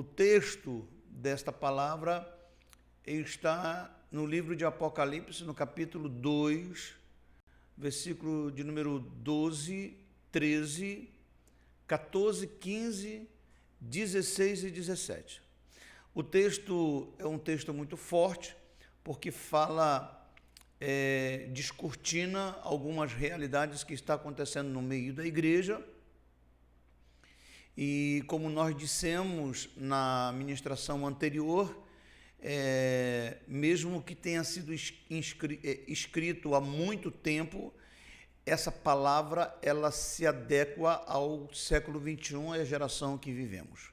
O texto desta palavra está no livro de Apocalipse, no capítulo 2, versículo de número 12, 13, 14, 15, 16 e 17. O texto é um texto muito forte, porque descortina algumas realidades que estão acontecendo no meio da igreja. E como nós dissemos na ministração anterior, mesmo que tenha sido escrito há muito tempo, essa palavra ela se adequa ao século XXI, à geração que vivemos.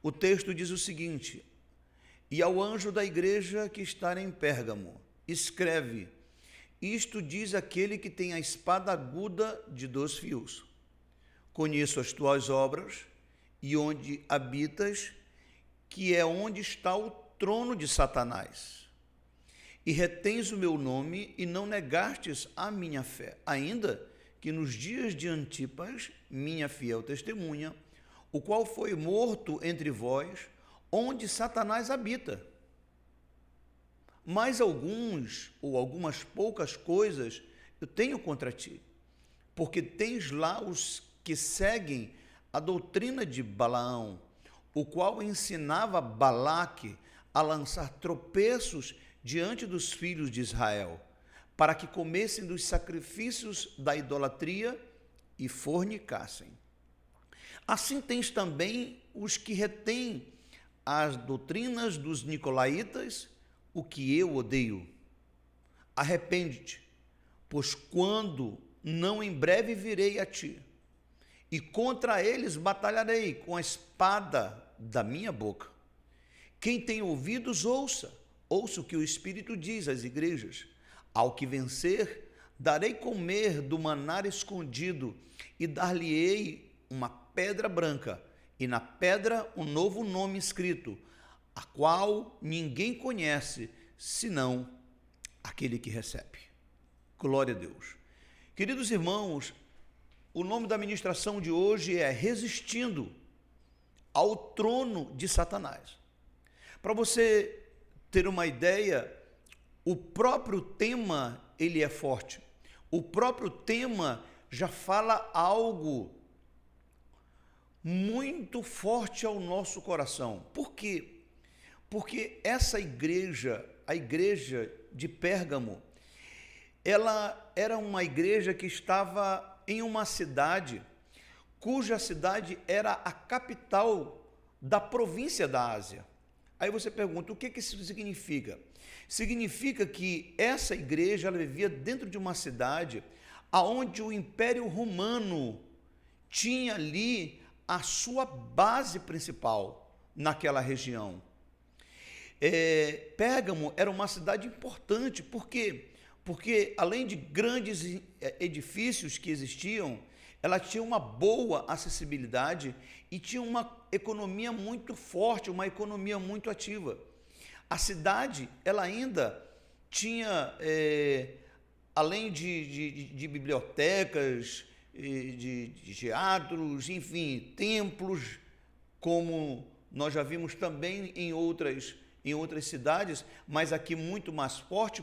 O texto diz o seguinte: e ao anjo da igreja que está em Pérgamo, escreve: isto diz aquele que tem a espada aguda de 2 fios. Conheço as tuas obras e onde habitas, que é onde está o trono de Satanás. E retens o meu nome e não negastes a minha fé, ainda que nos dias de Antipas, minha fiel testemunha, o qual foi morto entre vós, onde Satanás habita. Mas algumas poucas coisas eu tenho contra ti, porque tens lá os que seguem a doutrina de Balaão, o qual ensinava Balaque a lançar tropeços diante dos filhos de Israel, para que comessem dos sacrifícios da idolatria e fornicassem. Assim tens também os que retêm as doutrinas dos nicolaítas, o que eu odeio. Arrepende-te, pois quando não em breve virei a ti, e contra eles batalharei com a espada da minha boca. Quem tem ouvidos, ouça o que o Espírito diz às igrejas. Ao que vencer, darei comer do maná escondido, e dar-lhe-ei uma pedra branca, e na pedra um novo nome escrito, a qual ninguém conhece, senão aquele que recebe. Glória a Deus. Queridos irmãos, o nome da ministração de hoje é Resistindo ao Trono de Satanás. Para você ter uma ideia, o próprio tema ele é forte. O próprio tema já fala algo muito forte ao nosso coração. Por quê? Porque essa igreja, a igreja de Pérgamo, ela era uma igreja que estava em uma cidade, cuja cidade era a capital da província da Ásia. Aí você pergunta, o que isso significa? Significa que essa igreja ela vivia dentro de uma cidade onde o Império Romano tinha ali a sua base principal naquela região. Pérgamo era uma cidade importante, por quê? Porque além de grandes edifícios que existiam, ela tinha uma boa acessibilidade e tinha uma economia muito forte, uma economia muito ativa. A cidade, ela ainda tinha, além de bibliotecas, de teatros, enfim, templos, como nós já vimos também em outras cidades, mas aqui muito mais forte,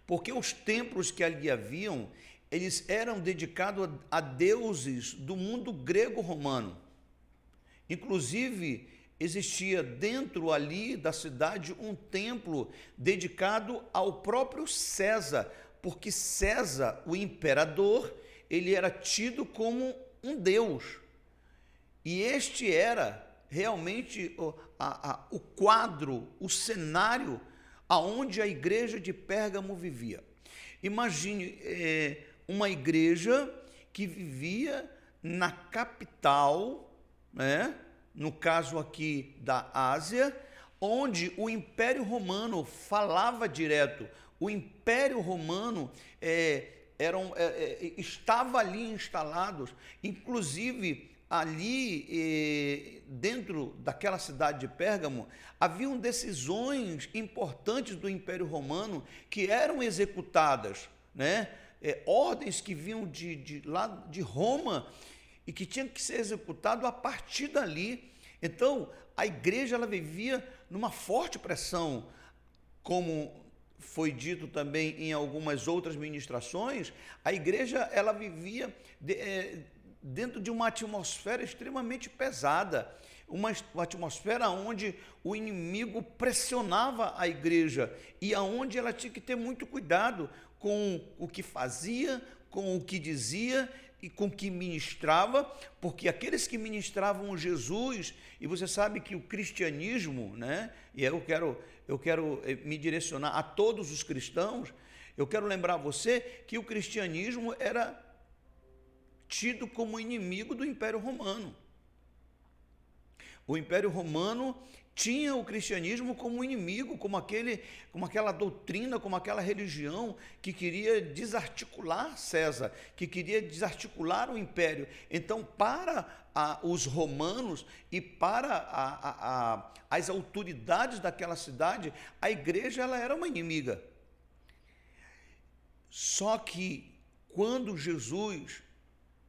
porque os templos que ali haviam, eles eram dedicados a deuses do mundo grego-romano. Inclusive, existia dentro ali da cidade um templo dedicado ao próprio César, porque César, o imperador, ele era tido como um deus. E este era realmente o quadro, o cenário aonde a igreja de Pérgamo vivia. Imagine uma igreja que vivia na capital, né? No caso aqui da Ásia, onde o Império Romano falava direto. O Império Romano estava ali instalados, inclusive ali dentro daquela cidade de Pérgamo, haviam decisões importantes do Império Romano que eram executadas, né? Ordens que vinham lá de Roma e que tinham que ser executado a partir dali. Então, a igreja ela vivia numa forte pressão, como foi dito também em algumas outras ministrações. A igreja ela vivia dentro de uma atmosfera extremamente pesada, uma atmosfera onde o inimigo pressionava a igreja e aonde ela tinha que ter muito cuidado com o que fazia, com o que dizia e com o que ministrava, porque aqueles que ministravam Jesus, e você sabe que o cristianismo, né, e eu quero me direcionar a todos os cristãos, eu quero lembrar você que o cristianismo era tido como inimigo do Império Romano. O Império Romano tinha o cristianismo como inimigo, como aquela doutrina, como aquela religião que queria desarticular César, que queria desarticular o império. Então, para os romanos e para as autoridades daquela cidade, a igreja ela era uma inimiga. Só que quando Jesus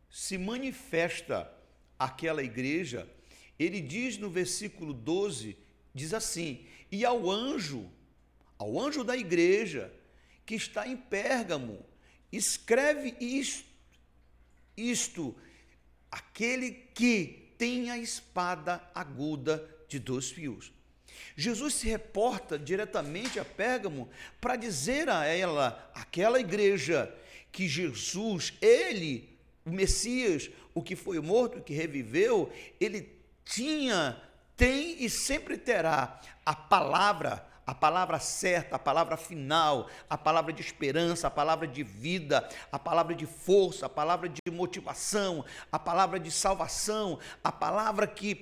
se manifesta àquela igreja, ele diz no versículo 12, diz assim: e ao anjo da igreja que está em Pérgamo, escreve isto, aquele que tem a espada aguda de 2 fios. Jesus se reporta diretamente a Pérgamo para dizer a ela, aquela igreja, que Jesus, ele, o Messias, o que foi morto, o que reviveu, ele tem e sempre terá a palavra certa, a palavra final, a palavra de esperança, a palavra de vida, a palavra de força, a palavra de motivação, a palavra de salvação, a palavra que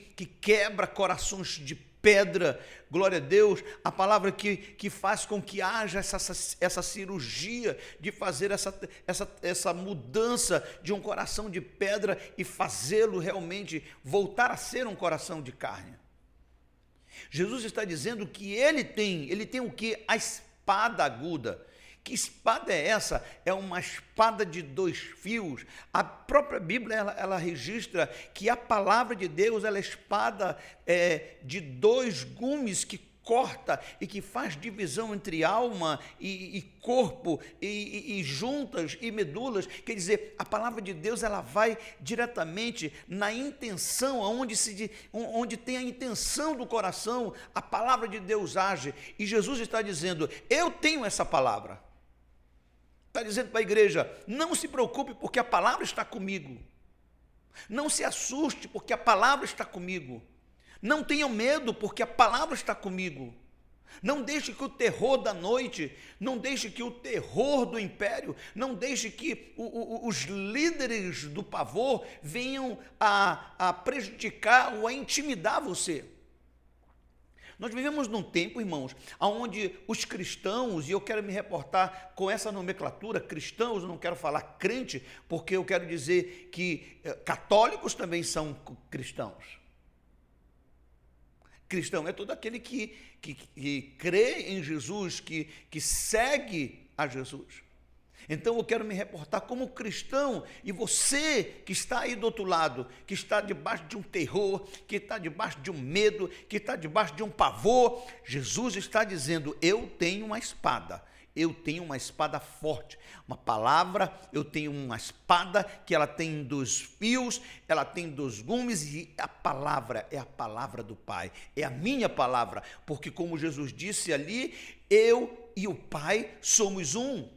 quebra corações de pedra, glória a Deus, a palavra que faz com que haja essa cirurgia de fazer essa mudança de um coração de pedra e fazê-lo realmente voltar a ser um coração de carne. Jesus está dizendo que ele tem o que? A espada aguda. Que espada é essa? É uma espada de 2 fios. A própria Bíblia ela registra que a palavra de Deus ela é espada de 2 gumes que corta e que faz divisão entre alma e corpo e juntas e medulas. Quer dizer, a palavra de Deus ela vai diretamente na intenção, onde tem a intenção do coração, a palavra de Deus age. E Jesus está dizendo: eu tenho essa palavra. Está dizendo para a igreja: não se preocupe porque a palavra está comigo. Não se assuste porque a palavra está comigo. Não tenham medo porque a palavra está comigo. Não deixe que o terror da noite, não deixe que o terror do império, não deixe que os líderes do pavor venham a prejudicar ou a intimidar você. Nós vivemos num tempo, irmãos, onde os cristãos, e eu quero me reportar com essa nomenclatura, cristãos, eu não quero falar crente, porque eu quero dizer que católicos também são cristãos. Cristão é todo aquele que crê em Jesus, que segue a Jesus. Então eu quero me reportar como cristão, e você que está aí do outro lado, que está debaixo de um terror, que está debaixo de um medo, que está debaixo de um pavor, Jesus está dizendo: eu tenho uma espada. Eu tenho uma espada forte, uma palavra, eu tenho uma espada que ela tem 2 fios, ela tem 2 gumes, e a palavra é a palavra do Pai, é a minha palavra, porque como Jesus disse ali, eu e o Pai somos um.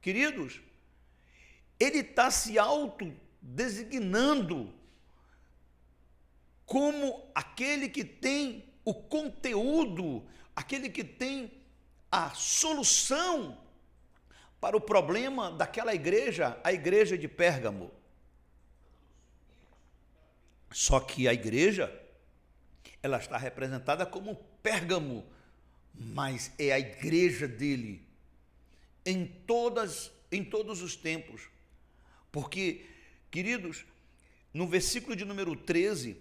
Queridos, ele está se autodesignando como aquele que tem o conteúdo, aquele que tem a solução para o problema daquela igreja, a igreja de Pérgamo. Só que a igreja, ela está representada como Pérgamo, mas é a igreja dele, em todos os tempos. Porque, queridos, no versículo de número 13,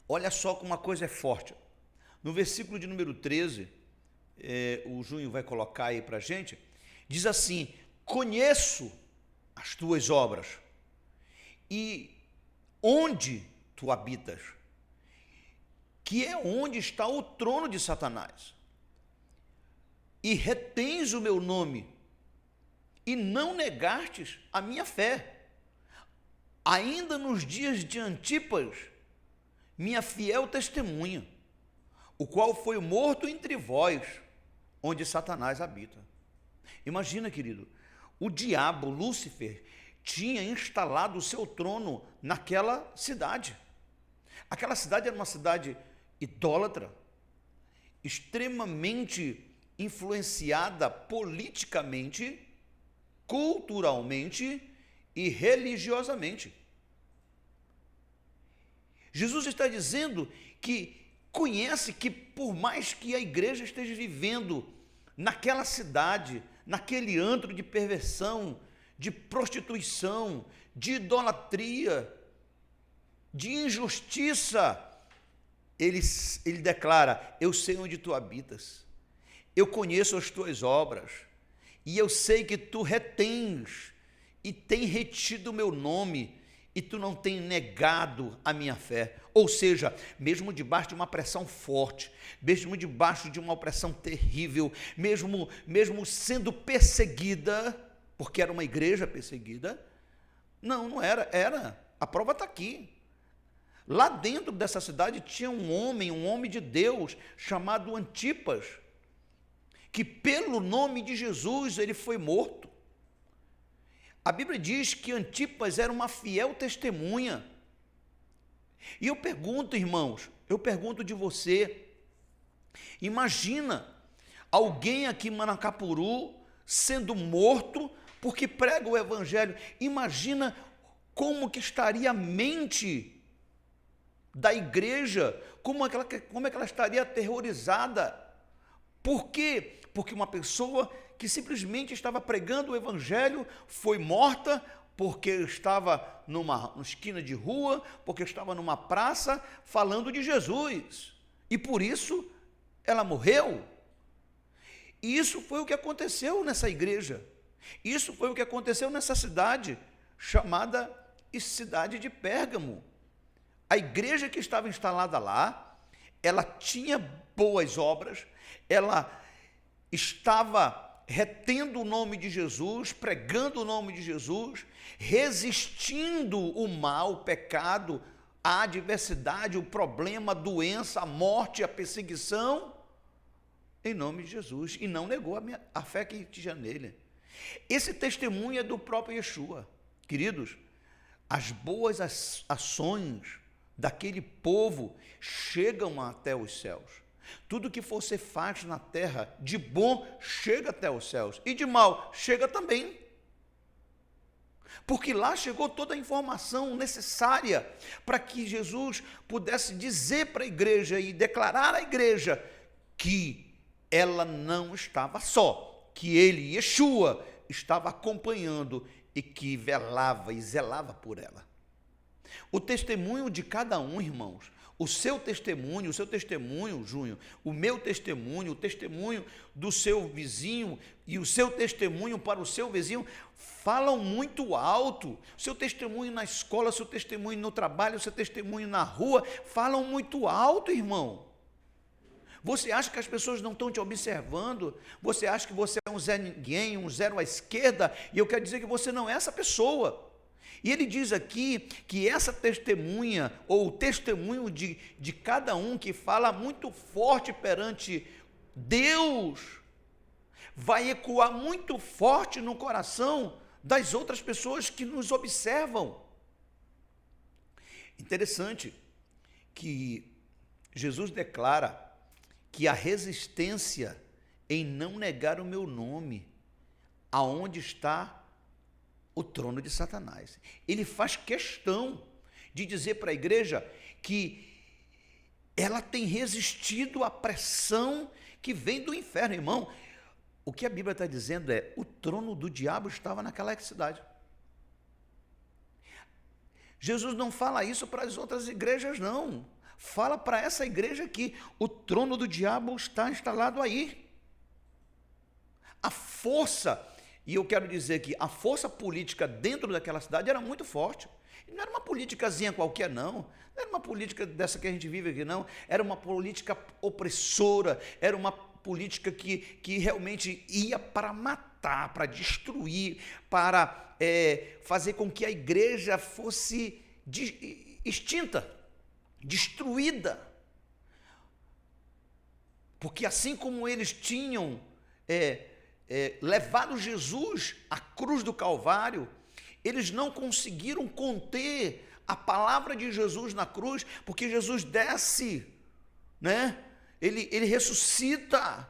olha só como uma coisa é forte. No versículo de número 13, o Júnior vai colocar aí para a gente, diz assim: conheço as tuas obras, e onde tu habitas, que é onde está o trono de Satanás, e retens o meu nome, e não negastes a minha fé, ainda nos dias de Antipas, minha fiel testemunha, o qual foi morto entre vós, onde Satanás habita. Imagina, querido, o diabo, Lúcifer, tinha instalado o seu trono naquela cidade. Aquela cidade era uma cidade idólatra, extremamente influenciada politicamente, culturalmente e religiosamente. Jesus está dizendo que conhece que, por mais que a igreja esteja vivendo naquela cidade, naquele antro de perversão, de prostituição, de idolatria, de injustiça, ele declara: eu sei onde tu habitas, eu conheço as tuas obras, e eu sei que tu retens e tem retido o meu nome, e tu não tem negado a minha fé. Ou seja, mesmo debaixo de uma pressão forte, mesmo debaixo de uma opressão terrível, mesmo sendo perseguida, porque era uma igreja perseguida, não era, a prova está aqui. Lá dentro dessa cidade tinha um homem de Deus, chamado Antipas, que pelo nome de Jesus ele foi morto. A Bíblia diz que Antipas era uma fiel testemunha. E eu pergunto, irmãos, de você, imagina alguém aqui em Manacapuru sendo morto porque prega o evangelho. Imagina como que estaria a mente da igreja, como é que ela estaria aterrorizada. Por quê? Porque uma pessoa que simplesmente estava pregando o evangelho foi morta porque estava numa esquina de rua, porque estava numa praça falando de Jesus, e por isso ela morreu. E isso foi o que aconteceu nessa igreja, isso foi o que aconteceu nessa cidade, chamada cidade de Pérgamo. A igreja que estava instalada lá, ela tinha boas obras, ela estava retendo o nome de Jesus, pregando o nome de Jesus, resistindo o mal, o pecado, a adversidade, o problema, a doença, a morte, a perseguição, em nome de Jesus, e não negou a fé que tinha nele. Esse testemunho é do próprio Yeshua. Queridos, as boas ações daquele povo chegam até os céus. Tudo que você faz na terra de bom chega até os céus, e de mal chega também, porque lá chegou toda a informação necessária para que Jesus pudesse dizer para a igreja e declarar à igreja que ela não estava só, que ele, Yeshua, estava acompanhando e que velava e zelava por ela. O testemunho de cada um, irmãos, o seu testemunho, Júnior, o meu testemunho, o testemunho do seu vizinho e o seu testemunho para o seu vizinho falam muito alto. O seu testemunho na escola, o seu testemunho no trabalho, o seu testemunho na rua, falam muito alto, irmão. Você acha que as pessoas não estão te observando? Você acha que você é um Zé Ninguém, um zero à esquerda? E eu quero dizer que você não é essa pessoa. E ele diz aqui que essa testemunha, ou o testemunho de cada um que fala muito forte perante Deus, vai ecoar muito forte no coração das outras pessoas que nos observam. Interessante que Jesus declara que a resistência em não negar o meu nome, aonde está o trono de Satanás. Ele faz questão de dizer para a igreja que ela tem resistido à pressão que vem do inferno. Irmão, o que a Bíblia está dizendo é: o trono do diabo estava naquela cidade. Jesus não fala isso para as outras igrejas, não. Fala para essa igreja aqui: o trono do diabo está instalado aí. A força, e eu quero dizer que a força política dentro daquela cidade era muito forte. Não era uma politicazinha qualquer, não. Não era uma política dessa que a gente vive aqui, não. Era uma política opressora, era uma política que realmente ia para matar, para destruir, para fazer com que a igreja fosse extinta, destruída. Porque assim como eles tinham levado Jesus à cruz do Calvário, eles não conseguiram conter a palavra de Jesus na cruz, porque Jesus desce, né? Ele ressuscita,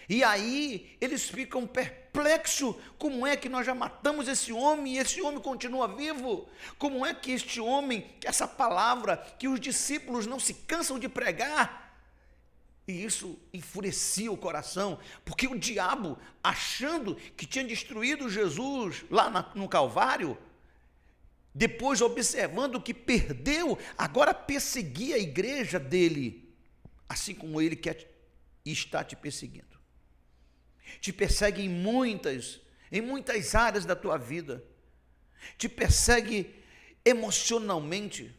e aí eles ficam perplexos, como é que nós já matamos esse homem, e esse homem continua vivo? Como é que este homem, que essa palavra, que os discípulos não se cansam de pregar? E isso enfurecia o coração, porque o diabo, achando que tinha destruído Jesus lá no Calvário, depois observando que perdeu, agora perseguia a igreja dele, assim como ele quer e está te perseguindo. Te persegue em muitas áreas da tua vida, te persegue emocionalmente,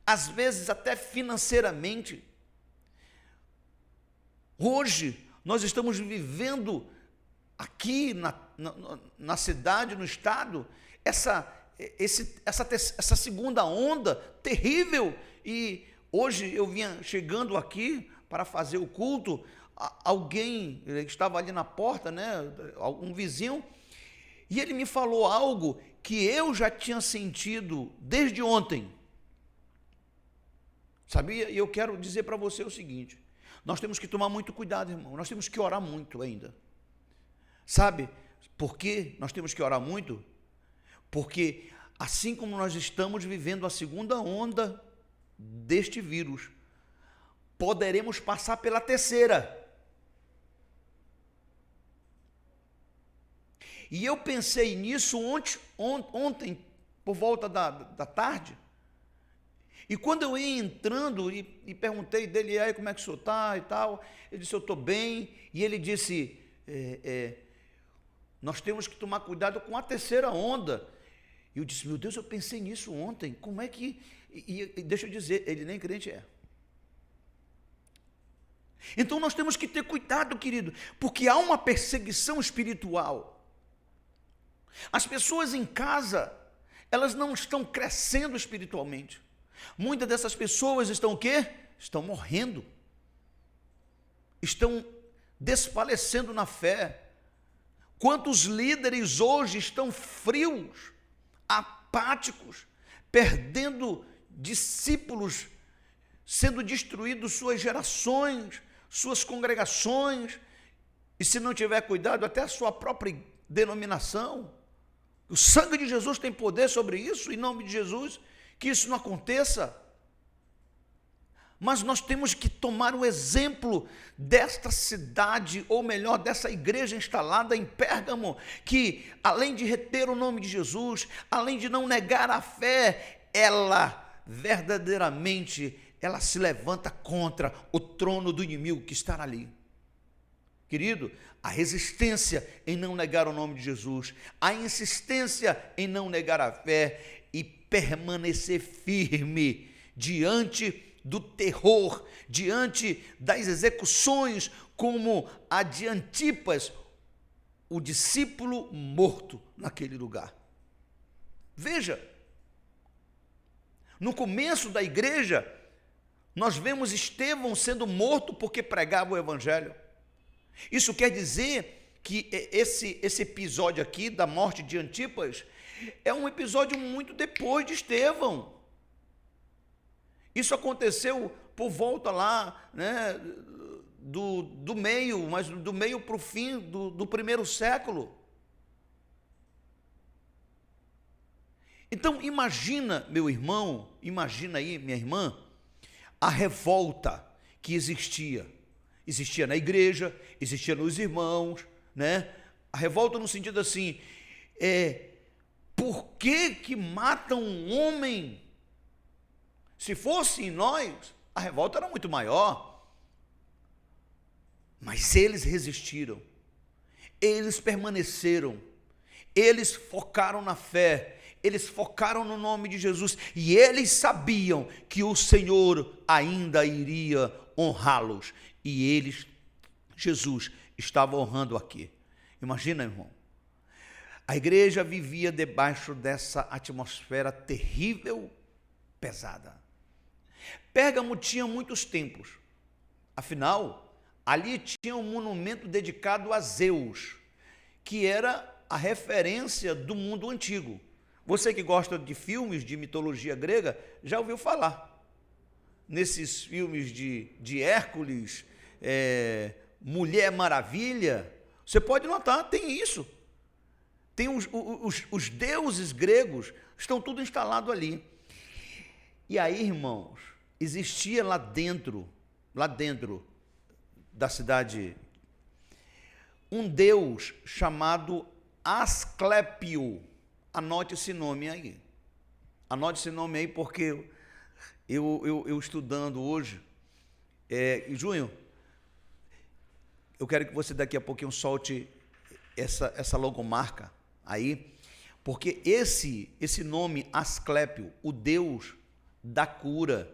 às vezes até financeiramente. Hoje, nós estamos vivendo aqui na cidade, no estado, essa segunda onda terrível. E hoje eu vinha chegando aqui para fazer o culto, alguém estava ali na porta, né, um vizinho, e ele me falou algo que eu já tinha sentido desde ontem. Sabia? E eu quero dizer para você o seguinte: nós temos que tomar muito cuidado, irmão. Nós temos que orar muito ainda. Sabe por que nós temos que orar muito? Porque assim como nós estamos vivendo a segunda onda deste vírus, poderemos passar pela terceira. E eu pensei nisso ontem por volta da tarde. E quando eu ia entrando e perguntei dele, aí, como é que o senhor está e tal, ele disse, eu estou bem, e ele disse, nós temos que tomar cuidado com a terceira onda. E eu disse, meu Deus, eu pensei nisso ontem, como é que... E deixa eu dizer, ele nem crente é. Então nós temos que ter cuidado, querido, porque há uma perseguição espiritual. As pessoas em casa, elas não estão crescendo espiritualmente. Muitas dessas pessoas estão o quê? Estão morrendo. Estão desfalecendo na fé. Quantos líderes hoje estão frios, apáticos, perdendo discípulos, sendo destruídos suas gerações, suas congregações, e se não tiver cuidado, até a sua própria denominação. O sangue de Jesus tem poder sobre isso, em nome de Jesus, que isso não aconteça. Mas nós temos que tomar o exemplo desta cidade, ou melhor, dessa igreja instalada em Pérgamo, que além de reter o nome de Jesus, além de não negar a fé, ela verdadeiramente, ela se levanta contra o trono do inimigo que está ali. Querido, a resistência em não negar o nome de Jesus, a insistência em não negar a fé e permanecer firme diante do terror, diante das execuções, como a de Antipas, o discípulo morto naquele lugar. Veja, no começo da igreja, nós vemos Estevão sendo morto porque pregava o evangelho. Isso quer dizer que esse episódio aqui da morte de Antipas é um episódio muito depois de Estevão. Isso aconteceu por volta lá, né, do meio, mas do meio para o fim do primeiro século. Então imagina, meu irmão, imagina aí, minha irmã, a revolta que existia na igreja, existia nos irmãos, né? A revolta no sentido assim, por que matam um homem? Se fosse em nós, a revolta era muito maior. Mas eles resistiram, eles permaneceram, eles focaram na fé, eles focaram no nome de Jesus e eles sabiam que o Senhor ainda iria honrá-los. E eles, Jesus, estava honrando aqui. Imagina, irmão. A igreja vivia debaixo dessa atmosfera terrível, pesada. Pérgamo tinha muitos templos. Afinal, ali tinha um monumento dedicado a Zeus, que era a referência do mundo antigo. Você que gosta de filmes de mitologia grega, já ouviu falar. Nesses filmes de Hércules, Mulher Maravilha, você pode notar, tem isso. Tem os deuses gregos, estão tudo instalado ali. E aí, irmãos, existia lá dentro da cidade, um deus chamado Asclépio. Anote esse nome aí. Anote esse nome aí, porque eu estudando hoje, Junho, eu quero que você daqui a pouquinho solte essa logomarca aí, porque esse nome Asclépio, o deus da cura,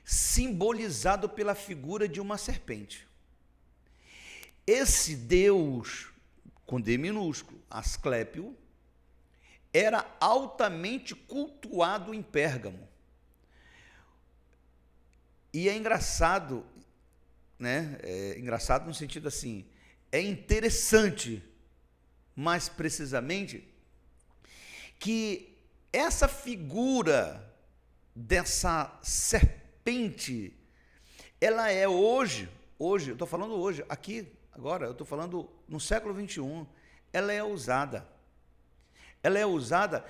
simbolizado pela figura de uma serpente. Esse deus, com D minúsculo, Asclépio, era altamente cultuado em Pérgamo. E é engraçado, né? É engraçado no sentido assim, é interessante, mais precisamente, que essa figura dessa serpente, ela é hoje, eu estou falando hoje, aqui, agora, eu estou falando no século XXI, ela é usada. Ela é usada.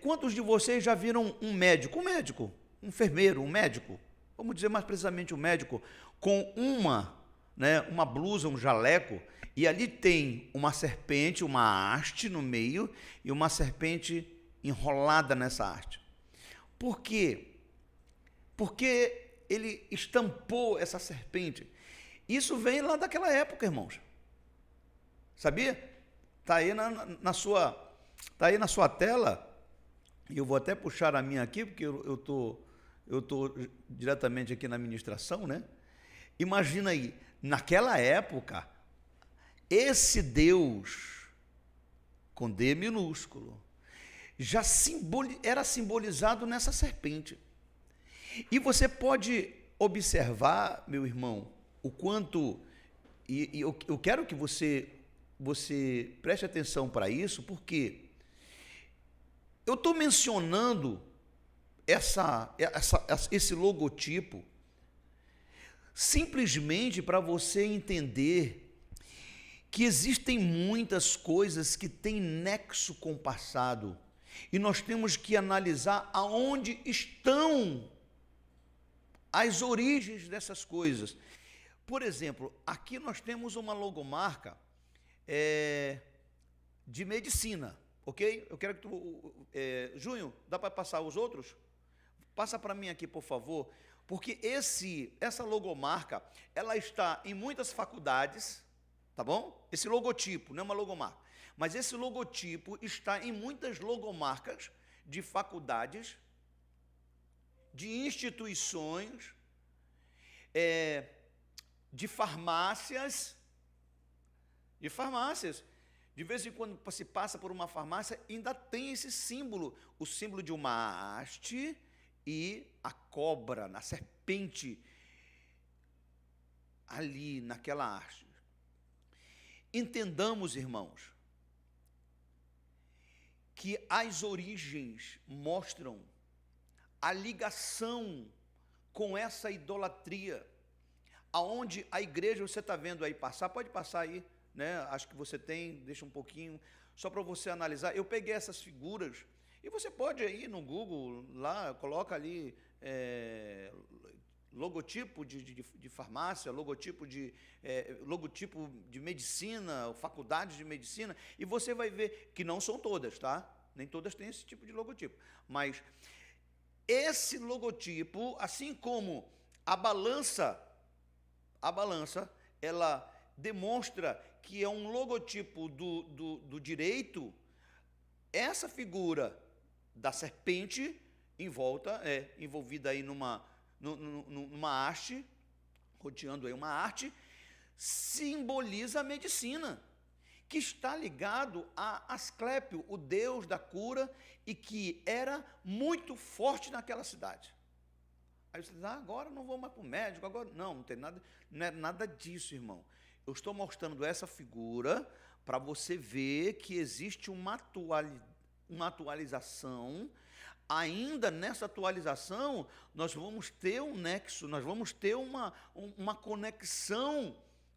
Quantos de vocês já viram um médico, um enfermeiro, um médico, vamos dizer mais precisamente um médico, com uma blusa, um jaleco, e ali tem uma serpente, uma haste no meio, e uma serpente enrolada nessa haste. Por quê? Porque ele estampou essa serpente. Isso vem lá daquela época, irmãos. Sabia? Está aí na sua tela, e eu vou até puxar a minha aqui, porque eu tô diretamente aqui na ministração, né? Imagina aí, naquela época, esse Deus, com D minúsculo, já era simbolizado nessa serpente. E você pode observar, meu irmão, o quanto, e eu quero que você preste atenção para isso, porque eu estou mencionando esse logotipo simplesmente para você entender que existem muitas coisas que têm nexo com o passado e nós temos que analisar aonde estão as origens dessas coisas. Por exemplo, aqui nós temos uma logomarca de medicina, ok? Eu quero que tu, Junho, dá para passar os outros? Passa para mim aqui, por favor, porque essa logomarca, ela está em muitas faculdades, tá bom? Esse logotipo, não é uma logomarca, mas esse logotipo está em muitas logomarcas de faculdades, de instituições, de farmácias. De vez em quando se passa por uma farmácia, ainda tem esse símbolo, o símbolo de uma haste e a cobra, a serpente, ali naquela haste. Entendamos, irmãos, que as origens mostram a ligação com essa idolatria, aonde a igreja, você está vendo aí passar, pode passar aí, né? Acho que você tem, deixa um pouquinho, só para você analisar. Eu peguei essas figuras, e você pode ir no Google, lá, coloca ali logotipo de farmácia, logotipo de medicina, faculdades de medicina, e você vai ver que não são todas, tá? Nem todas têm esse tipo de logotipo, mas esse logotipo, assim como a balança, ela demonstra que é um logotipo do direito, essa figura da serpente em volta, envolvida aí numa haste, rodeando aí uma arte, simboliza a medicina, que está ligado a Asclépio, o deus da cura, e que era muito forte naquela cidade. Aí você diz, agora não vou mais para o médico, agora não tem nada, não é nada disso, irmão. Eu estou mostrando essa figura para você ver que existe uma atualização. Ainda nessa atualização, nós vamos ter um nexo, nós vamos ter uma conexão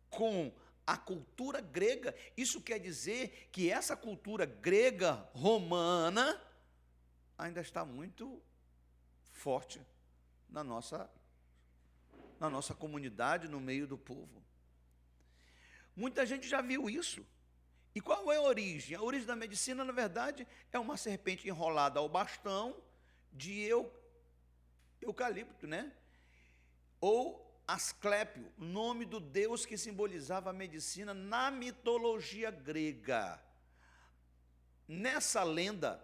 com a cultura grega. Isso quer dizer que essa cultura grega, romana, ainda está muito forte na nossa comunidade, no meio do povo. Muita gente já viu isso. E qual é a origem? A origem da medicina, na verdade, é uma serpente enrolada ao bastão de eucalipto, né? Ou Asclépio, nome do deus que simbolizava a medicina na mitologia grega. Nessa lenda,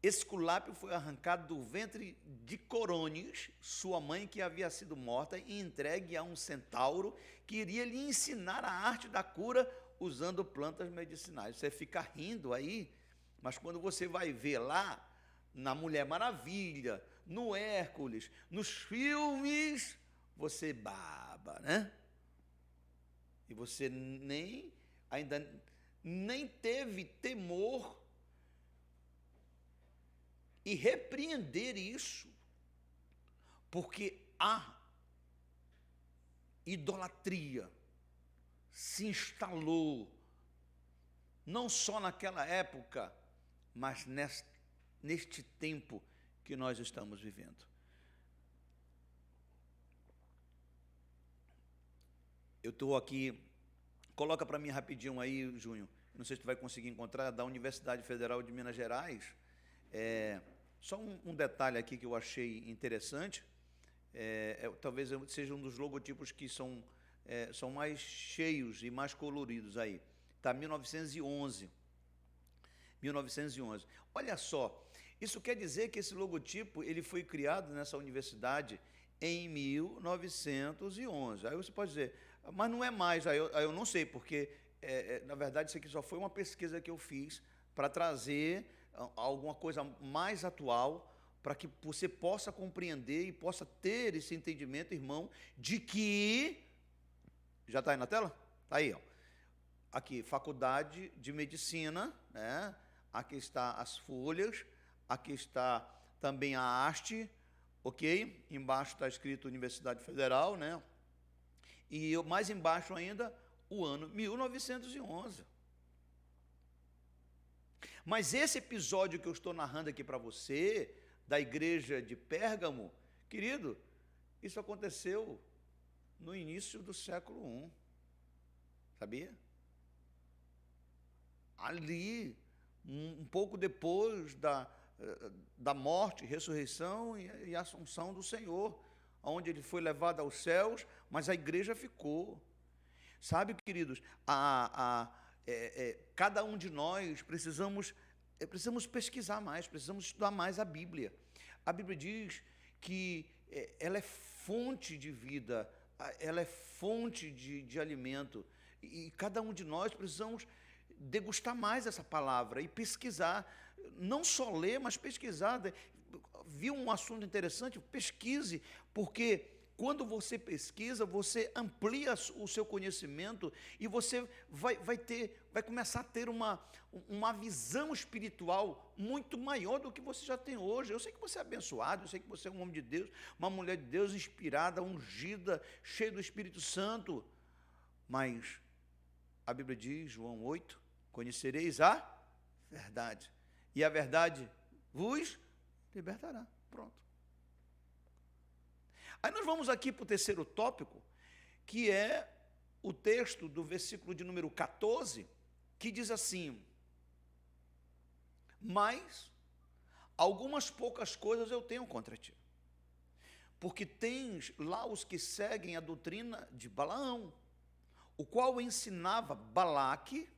Esculápio foi arrancado do ventre de Coronis, sua mãe que havia sido morta, e entregue a um centauro que iria lhe ensinar a arte da cura usando plantas medicinais. Você fica rindo aí, mas quando você vai ver lá, na Mulher Maravilha, no Hércules, nos filmes, você baba, né? E você ainda nem teve temor e repreender isso, porque a idolatria se instalou, não só naquela época, mas neste tempo que nós estamos vivendo. Eu estou aqui, coloca para mim rapidinho aí, Júnior, não sei se tu vai conseguir encontrar, da Universidade Federal de Minas Gerais. Só um detalhe aqui que eu achei interessante, talvez seja um dos logotipos que são mais cheios e mais coloridos aí. Está 1911. 1911. Olha só, isso quer dizer que esse logotipo ele foi criado nessa universidade em 1911. Aí você pode dizer, mas não é mais, aí eu não sei, porque, na verdade, isso aqui só foi uma pesquisa que eu fiz para trazer alguma coisa mais atual, para que você possa compreender e possa ter esse entendimento, irmão, de que... Já está aí na tela? Está aí, ó. Aqui, Faculdade de Medicina, né? Aqui está as folhas, aqui está também a haste, ok? Embaixo está escrito Universidade Federal, né? E mais embaixo ainda, o ano 1911. Mas esse episódio que eu estou narrando aqui para você, da igreja de Pérgamo, querido, isso aconteceu no início do século I, sabia? Ali, um pouco depois da morte, ressurreição e assunção do Senhor, onde ele foi levado aos céus, mas a igreja ficou. Sabe, queridos, cada um de nós precisamos pesquisar mais, precisamos estudar mais a Bíblia. A Bíblia diz que ela é fonte de vida, ela é fonte de alimento, e cada um de nós precisamos degustar mais essa palavra e pesquisar, não só ler, mas pesquisar. Viu um assunto interessante? Pesquise, porque quando você pesquisa, você amplia o seu conhecimento e você vai começar a ter uma visão espiritual muito maior do que você já tem hoje. Eu sei que você é abençoado, eu sei que você é um homem de Deus, uma mulher de Deus inspirada, ungida, cheia do Espírito Santo, mas a Bíblia diz, João 8, conhecereis a verdade, e a verdade vos libertará. Pronto. Aí nós vamos aqui para o terceiro tópico, que é o texto do versículo de número 14, que diz assim: mas algumas poucas coisas eu tenho contra ti, porque tens lá os que seguem a doutrina de Balaão, o qual ensinava Balaque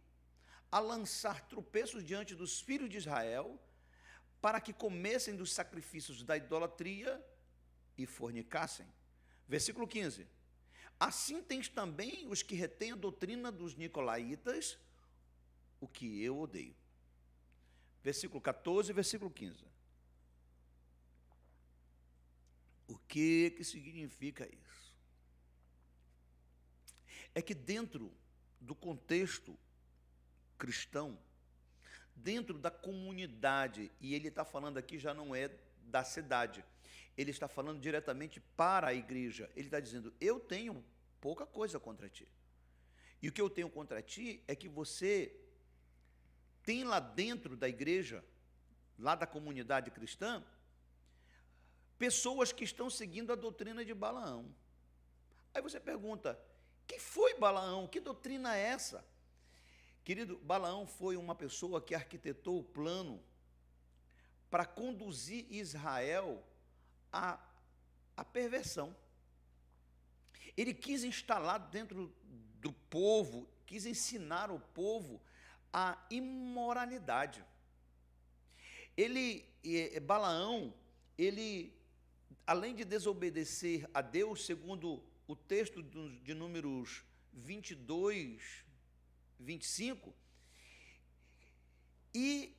a lançar tropeços diante dos filhos de Israel, para que comessem dos sacrifícios da idolatria e fornicassem. Versículo 15. Assim tens também os que retêm a doutrina dos nicolaítas, o que eu odeio. Versículo 14 e versículo 15. O que significa isso? É que dentro do contexto cristão, dentro da comunidade, e ele está falando aqui já não é da cidade, ele está falando diretamente para a igreja. Ele está dizendo, eu tenho pouca coisa contra ti. E o que eu tenho contra ti é que você tem lá dentro da igreja, lá da comunidade cristã, pessoas que estão seguindo a doutrina de Balaão. Aí você pergunta, quem foi Balaão? Que doutrina é essa? Querido, Balaão foi uma pessoa que arquitetou o plano para conduzir Israel à perversão. Ele quis instalar dentro do povo, quis ensinar o povo a imoralidade. Balaão, além de desobedecer a Deus, segundo o texto de Números 22, 25, e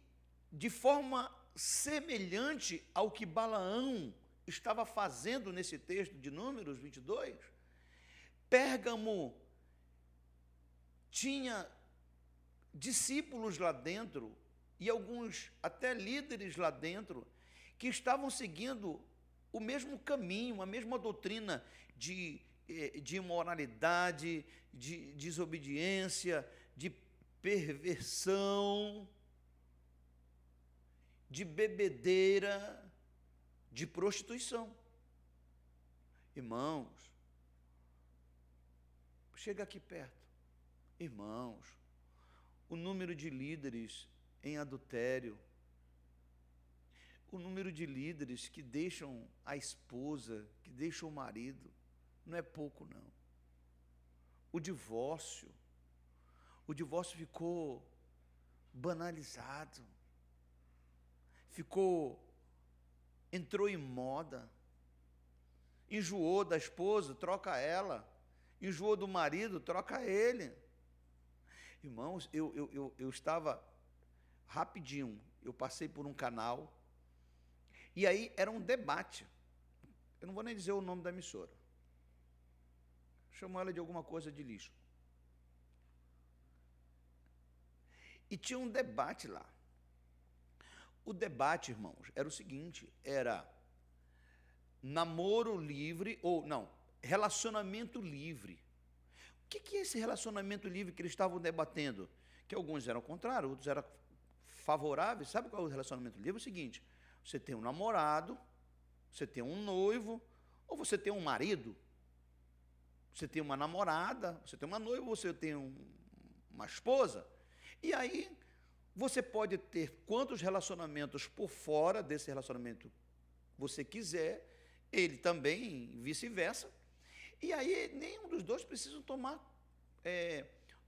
de forma semelhante ao que Balaão estava fazendo nesse texto de Números 22, Pérgamo tinha discípulos lá dentro, e alguns até líderes lá dentro, que estavam seguindo o mesmo caminho, a mesma doutrina de imoralidade, de desobediência, de perversão, de bebedeira, de prostituição. Irmãos, chega aqui perto. Irmãos, o número de líderes em adultério, o número de líderes que deixam a esposa, que deixam o marido, não é pouco, não. O divórcio ficou banalizado, entrou em moda, enjoou da esposa, troca ela, enjoou do marido, troca ele. Irmãos, eu estava rapidinho, eu passei por um canal, e aí era um debate, eu não vou nem dizer o nome da emissora, chamou ela de alguma coisa de lixo, e tinha um debate lá. O debate, irmãos, era o seguinte, era namoro livre, ou não, relacionamento livre. O que é esse relacionamento livre que eles estavam debatendo? Que alguns eram contrários, outros eram favoráveis. Sabe qual é o relacionamento livre? É o seguinte, você tem um namorado, você tem um noivo, ou você tem um marido, você tem uma namorada, você tem uma noiva, você tem uma esposa, e aí você pode ter quantos relacionamentos por fora desse relacionamento você quiser, ele também, vice-versa, e aí nenhum dos dois precisa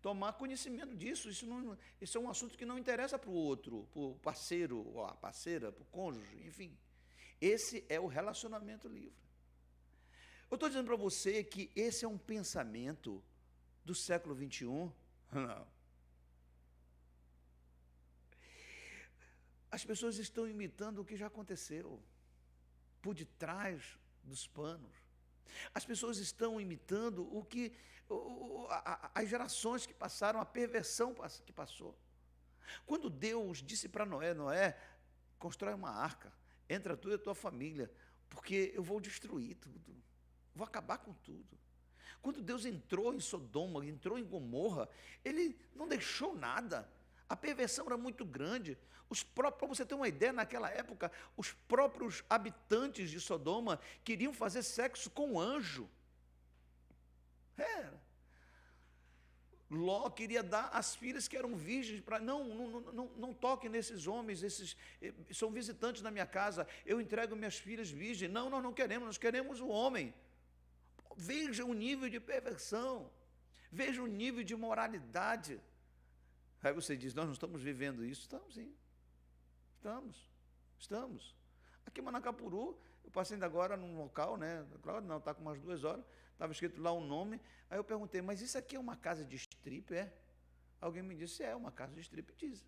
tomar conhecimento disso. Isso é um assunto que não interessa para o outro, para o parceiro, ou a parceira, para o cônjuge, enfim. Esse é o relacionamento livre. Eu estou dizendo para você que esse é um pensamento do século XXI? Não. As pessoas estão imitando o que já aconteceu, por detrás dos panos. As pessoas estão imitando as gerações que passaram, a perversão que passou. Quando Deus disse para Noé, constrói uma arca, entra tu e a tua família, porque eu vou destruir tudo, vou acabar com tudo. Quando Deus entrou em Sodoma, entrou em Gomorra, ele não deixou nada. A perversão era muito grande. Para você ter uma ideia, naquela época, os próprios habitantes de Sodoma queriam fazer sexo com um anjo. Ló queria dar as filhas que eram virgens para não toquem nesses homens, esses são visitantes na minha casa, eu entrego minhas filhas virgens. Não queremos, nós queremos o homem. Veja o nível de perversão, veja o nível de moralidade. Aí você diz, nós não estamos vivendo isso. Estamos sim, estamos. Estamos. Aqui em Manacapuru, eu passei ainda agora num local, né? Claro, não, está com umas 2 horas, estava escrito lá um nome, aí eu perguntei, mas isso aqui é uma casa de strip, é? Alguém me disse, é uma casa de striptease.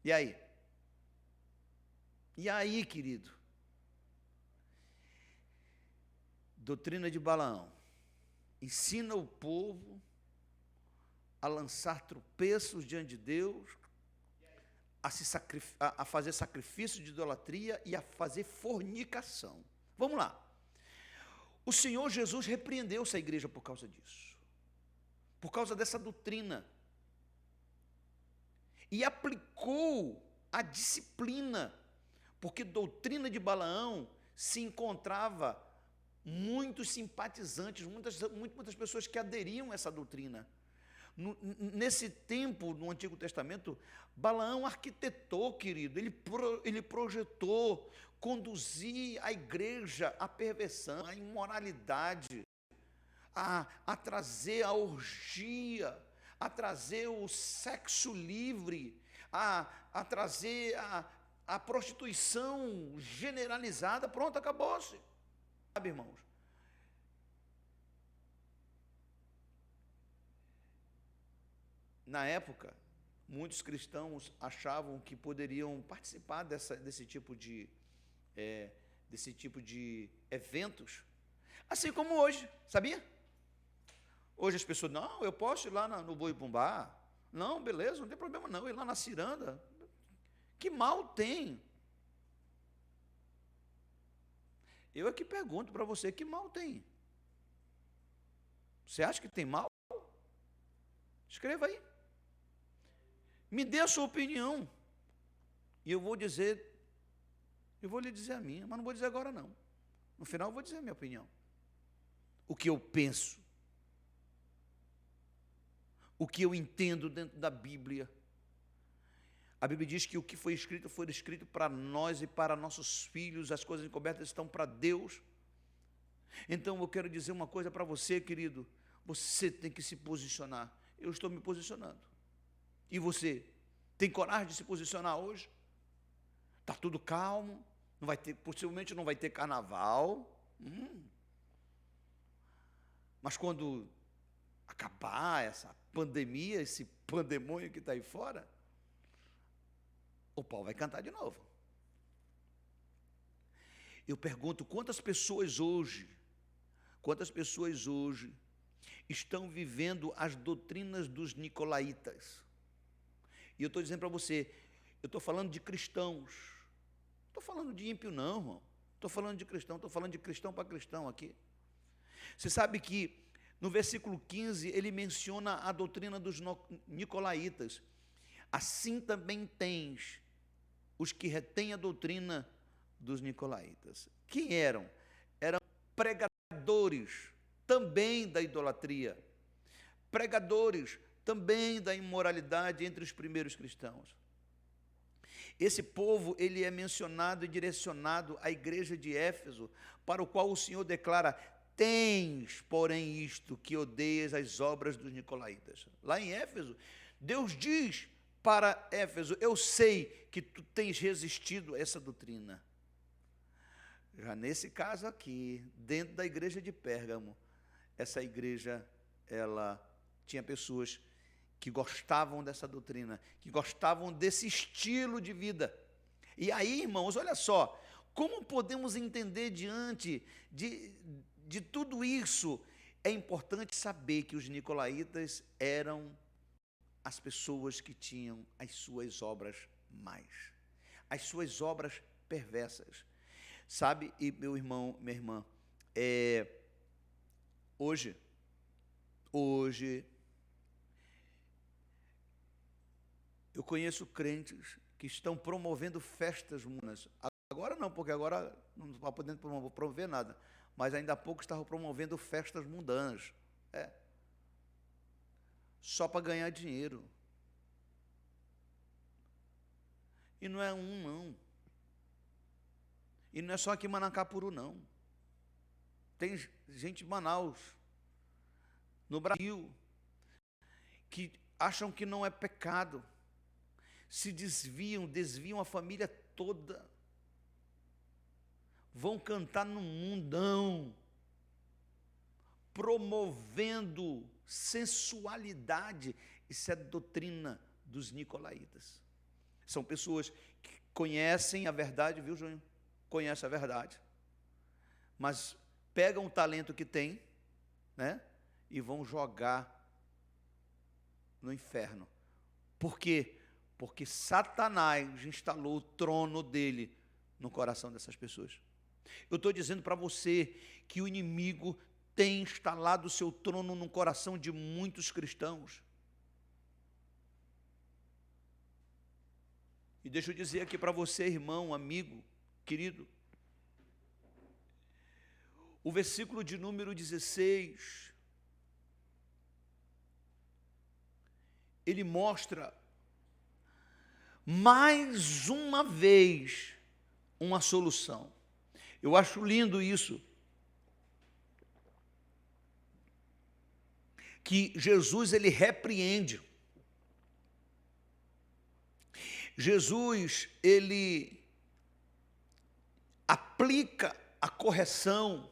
E aí? E aí, querido? Doutrina de Balaão. Ensina o povo a lançar tropeços diante de Deus, a fazer sacrifício de idolatria e a fazer fornicação. Vamos lá. O Senhor Jesus repreendeu essa igreja por causa disso, por causa dessa doutrina, e aplicou a disciplina, porque doutrina de Balaão se encontrava muitos simpatizantes, muitas pessoas que aderiam a essa doutrina. Nesse tempo, no Antigo Testamento, Balaão arquitetou, querido, ele projetou conduzir a igreja à perversão, à imoralidade, a trazer a orgia, a trazer o sexo livre, a trazer a prostituição generalizada. Pronto, acabou-se. Sabe, irmãos? Na época, muitos cristãos achavam que poderiam participar desse tipo de eventos, assim como hoje, sabia? Hoje as pessoas, não, eu posso ir lá no Boi Bumbá, não, beleza, não tem problema não, ir lá na ciranda, que mal tem? Eu aqui pergunto para você, que mal tem? Você acha que tem mal? Escreva aí. Me dê a sua opinião. E eu vou lhe dizer a minha, mas não vou dizer agora não. No final eu vou dizer a minha opinião. O que eu penso. O que eu entendo dentro da Bíblia. A Bíblia diz que o que foi escrito para nós e para nossos filhos, as coisas encobertas estão para Deus. Então eu quero dizer uma coisa para você, querido. Você tem que se posicionar. Eu estou me posicionando. E você? Tem coragem de se posicionar hoje? Está tudo calmo? Possivelmente não vai ter carnaval. Mas quando acabar essa pandemia, esse pandemônio que está aí fora, o pau vai cantar de novo. Eu pergunto, quantas pessoas hoje estão vivendo as doutrinas dos nicolaítas? E eu estou dizendo para você, eu estou falando de cristãos, não estou falando de ímpio não, irmão. Estou falando de cristão, estou falando de cristão para cristão aqui. Você sabe que no versículo 15, ele menciona a doutrina dos nicolaítas. Assim também tens os que retêm a doutrina dos nicolaítas. Quem eram? Eram pregadores também da idolatria, pregadores também da imoralidade entre os primeiros cristãos. Esse povo, ele é mencionado e direcionado à igreja de Éfeso, para o qual o Senhor declara: tens, porém, isto, que odeias as obras dos nicolaítas. Lá em Éfeso, Deus diz para Éfeso: eu sei que tu tens resistido a essa doutrina. Já nesse caso aqui, dentro da igreja de Pérgamo, essa igreja, ela tinha pessoas que gostavam dessa doutrina, que gostavam desse estilo de vida. E aí, irmãos, olha só, como podemos entender diante de tudo isso? É importante saber que os nicolaítas eram as pessoas que tinham as suas obras más, as suas obras perversas. Sabe, e meu irmão, minha irmã, hoje, eu conheço crentes que estão promovendo festas mundanas. Agora não, porque agora não está podendo promover nada. Mas ainda há pouco estavam promovendo festas mundanas. Só para ganhar dinheiro. E não é não. E não é só aqui em Manacapuru, não. Tem gente de Manaus, no Brasil, que acham que não é pecado. Se desviam a família toda. Vão cantar no mundão, promovendo sensualidade. Isso é doutrina dos nicolaítas. São pessoas que conhecem a verdade, viu, Júnior? Conhecem a verdade, mas pegam o talento que tem, né, e vão jogar no inferno. Por quê? Porque Satanás instalou o trono dele no coração dessas pessoas. Eu estou dizendo para você que o inimigo tem instalado o seu trono no coração de muitos cristãos. E deixa eu dizer aqui para você, irmão, amigo, querido, o versículo de número 16, ele mostra mais uma vez uma solução. Eu acho lindo isso, que Jesus, ele repreende. Jesus, ele aplica a correção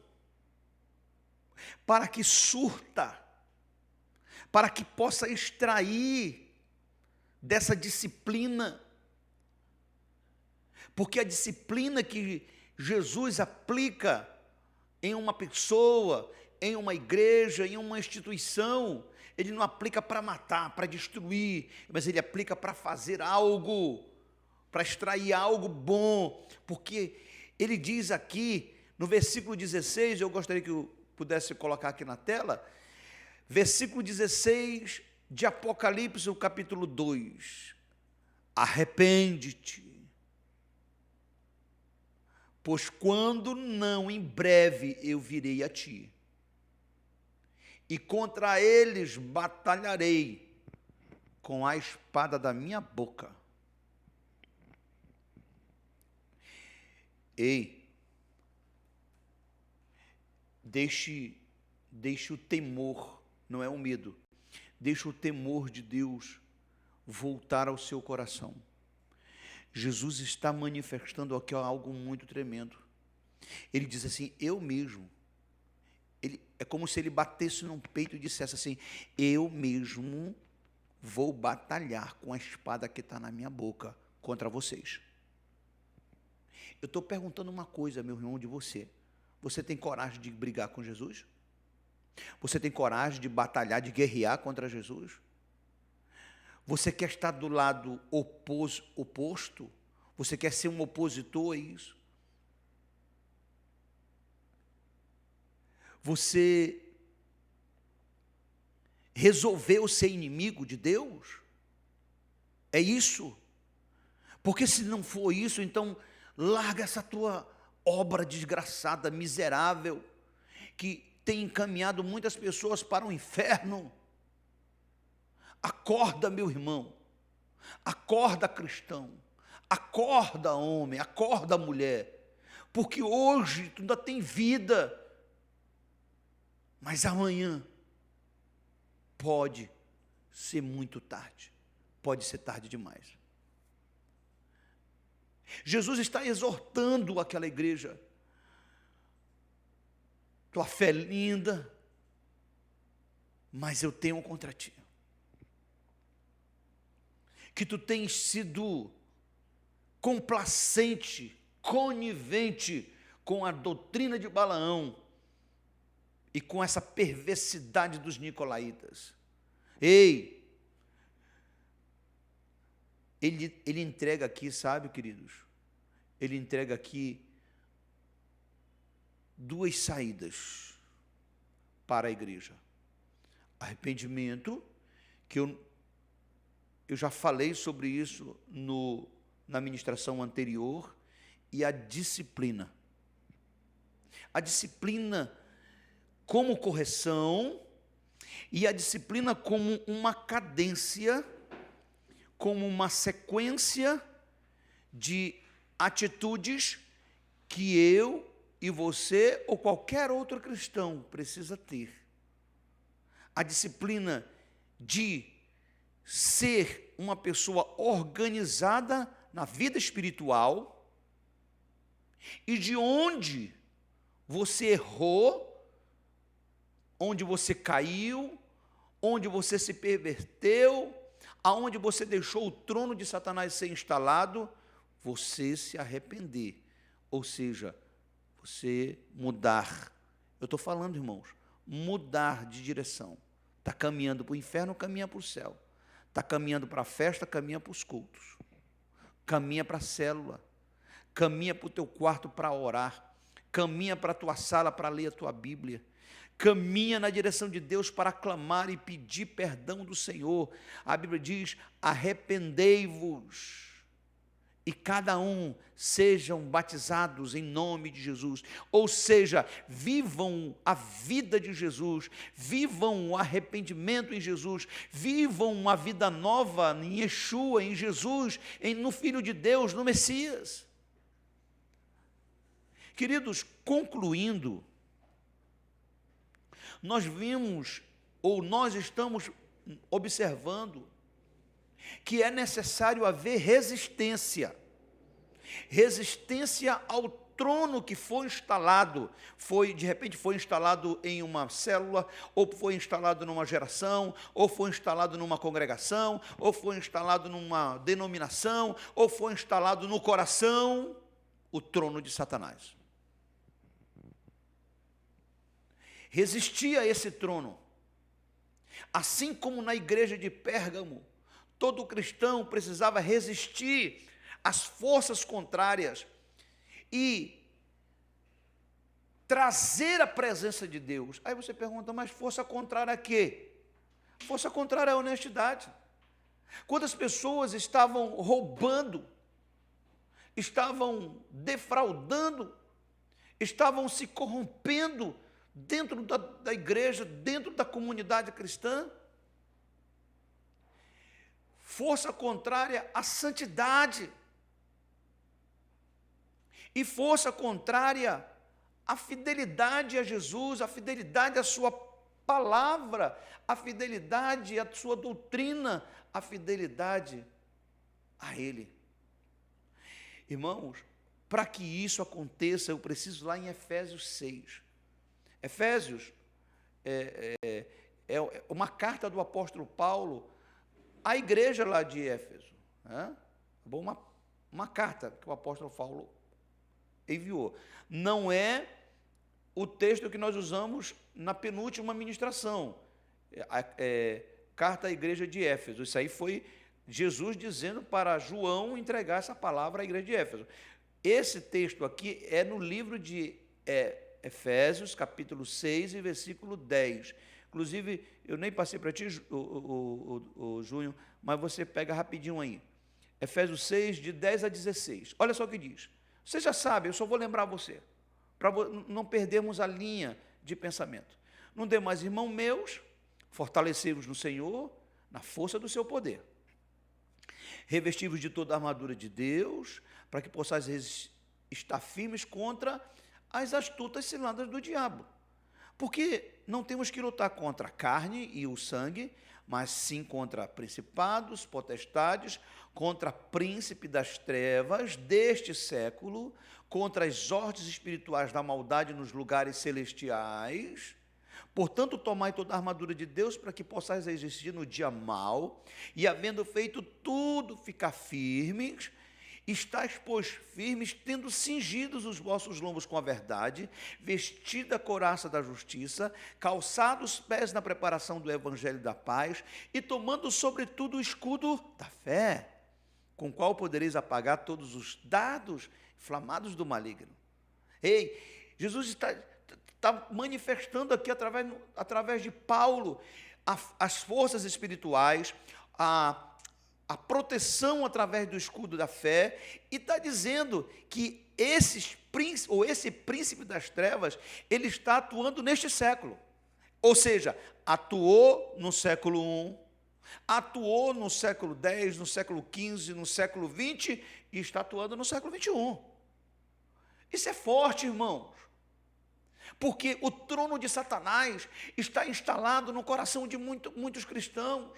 para que surta, para que possa extrair dessa disciplina, porque a disciplina que Jesus aplica em uma pessoa, em uma igreja, em uma instituição, ele não aplica para matar, para destruir, mas ele aplica para fazer algo, para extrair algo bom, porque ele diz aqui, no versículo 16, eu gostaria que eu pudesse colocar aqui na tela, versículo 16 de Apocalipse, o capítulo 2, arrepende-te, pois quando não, em breve eu virei a ti, e contra eles batalharei com a espada da minha boca. Ei, deixe o temor, não é o medo, deixe o temor de Deus voltar ao seu coração. Jesus está manifestando aqui algo muito tremendo. Ele diz assim, eu mesmo. É como se ele batesse no peito e dissesse assim, eu mesmo vou batalhar com a espada que está na minha boca contra vocês. Eu estou perguntando uma coisa, meu irmão, de você. Você tem coragem de brigar com Jesus? Você tem coragem de batalhar, de guerrear contra Jesus? Você quer estar do lado oposto? Você quer ser um opositor a isso? Você resolveu ser inimigo de Deus? É isso? Porque se não for isso, então larga essa tua obra desgraçada, miserável, que tem encaminhado muitas pessoas para o inferno. Acorda, meu irmão, acorda, cristão, acorda, homem, acorda, mulher, porque hoje tu ainda tem vida, mas amanhã pode ser muito tarde, pode ser tarde demais. Jesus está exortando aquela igreja, tua fé é linda, mas eu tenho contra ti, que tu tens sido complacente, conivente com a doutrina de Balaão e com essa perversidade dos nicolaítas. Ei, ele entrega aqui, sabe, queridos, ele entrega aqui duas saídas para a igreja. Arrependimento, que eu já falei sobre isso na ministração anterior, e a disciplina. A disciplina como correção e a disciplina como uma cadência, como uma sequência de atitudes que eu e você ou qualquer outro cristão precisa ter. A disciplina de ser uma pessoa organizada na vida espiritual, e de onde você errou, onde você caiu, onde você se perverteu, aonde você deixou o trono de Satanás ser instalado, você se arrepender, ou seja, você mudar. Eu estou falando, irmãos, mudar de direção. Está caminhando para o inferno, caminha para o céu. Está caminhando para a festa, caminha para os cultos. Caminha para a célula. Caminha para o teu quarto para orar. Caminha para a tua sala para ler a tua Bíblia. Caminha na direção de Deus para clamar e pedir perdão do Senhor. A Bíblia diz: arrependei-vos e cada um sejam batizados em nome de Jesus. Ou seja, vivam a vida de Jesus, vivam o arrependimento em Jesus, vivam uma vida nova em Yeshua, em Jesus, no Filho de Deus, no Messias. Queridos, concluindo, nós vimos, ou nós estamos observando, que é necessário haver resistência ao trono que foi instalado, de repente foi instalado em uma célula, ou foi instalado numa geração, ou foi instalado numa congregação, ou foi instalado numa denominação, ou foi instalado no coração, o trono de Satanás. Resistir a esse trono, assim como na igreja de Pérgamo, todo cristão precisava resistir às forças contrárias e trazer a presença de Deus. Aí você pergunta, mas força contrária a quê? Força contrária à honestidade. Quantas pessoas estavam roubando, estavam defraudando, estavam se corrompendo dentro da igreja, dentro da comunidade cristã? Força contrária à santidade. E força contrária à fidelidade a Jesus, à fidelidade à sua palavra, à fidelidade à sua doutrina, à fidelidade a Ele. Irmãos, para que isso aconteça, eu preciso lá em Efésios 6. Efésios é uma carta do apóstolo Paulo à igreja lá de Éfeso. Uma carta que o apóstolo Paulo enviou. Não é o texto que nós usamos na penúltima ministração, carta à igreja de Éfeso. Isso aí foi Jesus dizendo para João entregar essa palavra à igreja de Éfeso. Esse texto aqui é no livro de Efésios, capítulo 6 e versículo 10. Inclusive, eu nem passei para ti, o Júnior, mas você pega rapidinho aí. Efésios 6, de 10 a 16. Olha só o que diz. Você já sabe, eu só vou lembrar você, para não perdermos a linha de pensamento. No demais, irmãos meus, fortalecei-vos no Senhor, na força do seu poder. Revesti-vos de toda a armadura de Deus, para que possais estar firmes contra as astutas ciladas do diabo. Porque não temos que lutar contra a carne e o sangue, mas sim contra principados, potestades, contra príncipe das trevas deste século, contra as hordes espirituais da maldade nos lugares celestiais. Portanto, tomai toda a armadura de Deus para que possais resistir no dia mau, e havendo feito tudo, ficar firmes. Estais, pois, firmes, tendo cingidos os vossos lombos com a verdade, vestida a couraça da justiça, calçados os pés na preparação do evangelho da paz, e tomando sobretudo o escudo da fé, com o qual podereis apagar todos os dardos inflamados do maligno. Ei, Jesus está manifestando aqui através de Paulo as forças espirituais, a proteção através do escudo da fé, e está dizendo que esse príncipe das trevas, ele está atuando neste século. Ou seja, atuou no século I, atuou no século X, no século XV, no século XX, e está atuando no século XXI. Isso é forte, irmãos, porque o trono de Satanás está instalado no coração de muitos cristãos,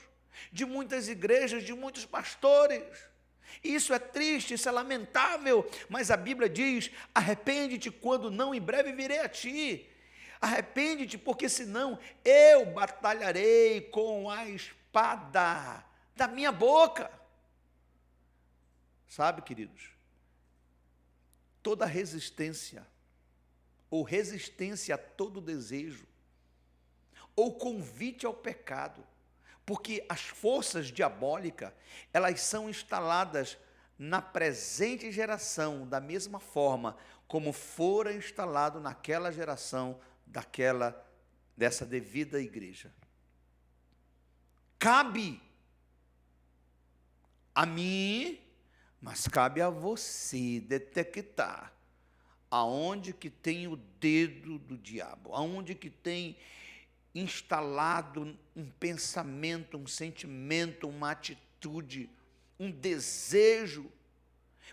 de muitas igrejas, de muitos pastores, Isso é triste, isso é lamentável, mas a Bíblia diz: arrepende-te quando não, em breve virei a ti. Arrepende-te, porque senão eu batalharei com a espada da minha boca. Sabe, queridos, toda resistência, ou resistência a todo desejo, ou convite ao pecado, porque as forças diabólicas, elas são instaladas na presente geração, da mesma forma como fora instalado naquela geração, dessa devida igreja. Cabe a mim, mas cabe a você detectar aonde que tem o dedo do diabo, aonde que tem instalado um pensamento, um sentimento, uma atitude, um desejo.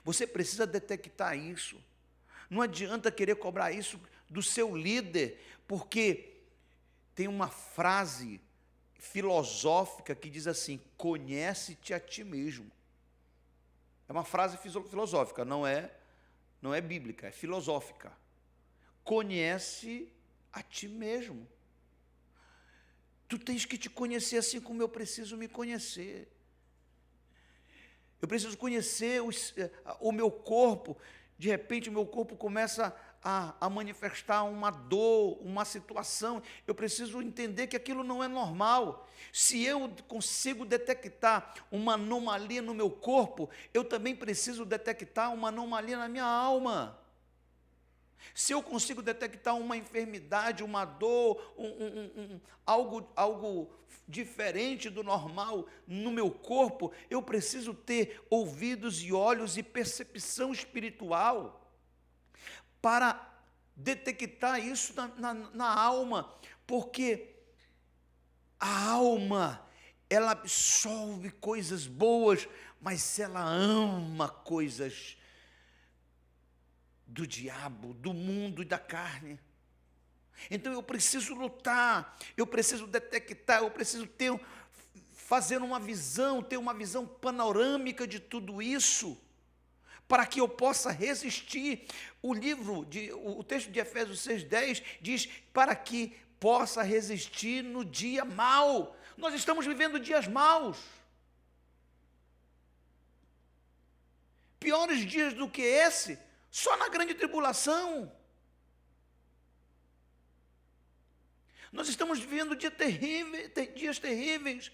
Você precisa detectar isso. Não adianta querer cobrar isso do seu líder, porque tem uma frase filosófica que diz assim: conhece-te a ti mesmo. É uma frase filosófica, não é bíblica, é filosófica. Conhece a ti mesmo. Tu tens que te conhecer assim como eu preciso me conhecer. Eu preciso conhecer o meu corpo. De repente, o meu corpo começa a manifestar uma dor, uma situação. Eu preciso entender que aquilo não é normal. Se eu consigo detectar uma anomalia no meu corpo, eu também preciso detectar uma anomalia na minha alma. Se eu consigo detectar uma enfermidade, uma dor, algo diferente do normal no meu corpo, eu preciso ter ouvidos e olhos e percepção espiritual para detectar isso na alma, porque a alma, ela absorve coisas boas, mas ela ama coisas do diabo, do mundo e da carne. Então eu preciso lutar, eu preciso detectar, eu preciso fazer uma visão, ter uma visão panorâmica de tudo isso, para que eu possa resistir. O texto de Efésios 6:10 diz: para que possa resistir no dia mau. Nós estamos vivendo dias maus. Piores dias do que esse, só na grande tribulação. Nós estamos vivendo dias terríveis.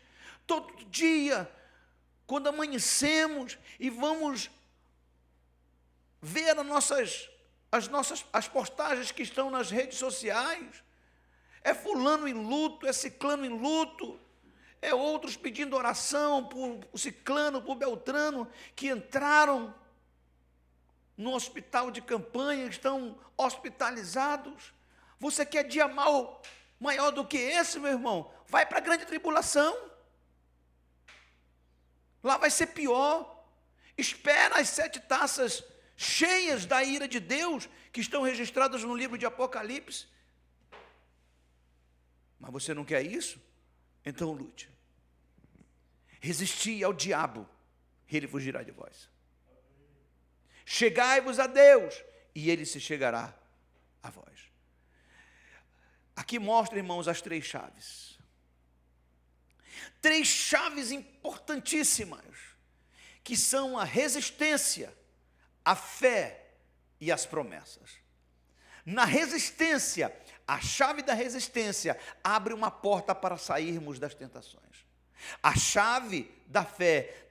Todo dia, quando amanhecemos e vamos ver as postagens que estão nas redes sociais, é fulano em luto, é ciclano em luto, é outros pedindo oração por ciclano, por beltrano, que entraram no hospital de campanha, estão hospitalizados. Você quer dia maior do que esse, meu irmão? Vai para a grande tribulação. Lá vai ser pior. Espera as 7 taças cheias da ira de Deus, que estão registradas no livro de Apocalipse. Mas você não quer isso? Então lute. Resisti ao diabo, e ele fugirá de vós. Chegai-vos a Deus, e ele se chegará a vós. Aqui mostra, irmãos, as 3 chaves. 3 chaves importantíssimas, que são a resistência, a fé e as promessas. Na resistência, a chave da resistência abre uma porta para sairmos das tentações. A chave da fé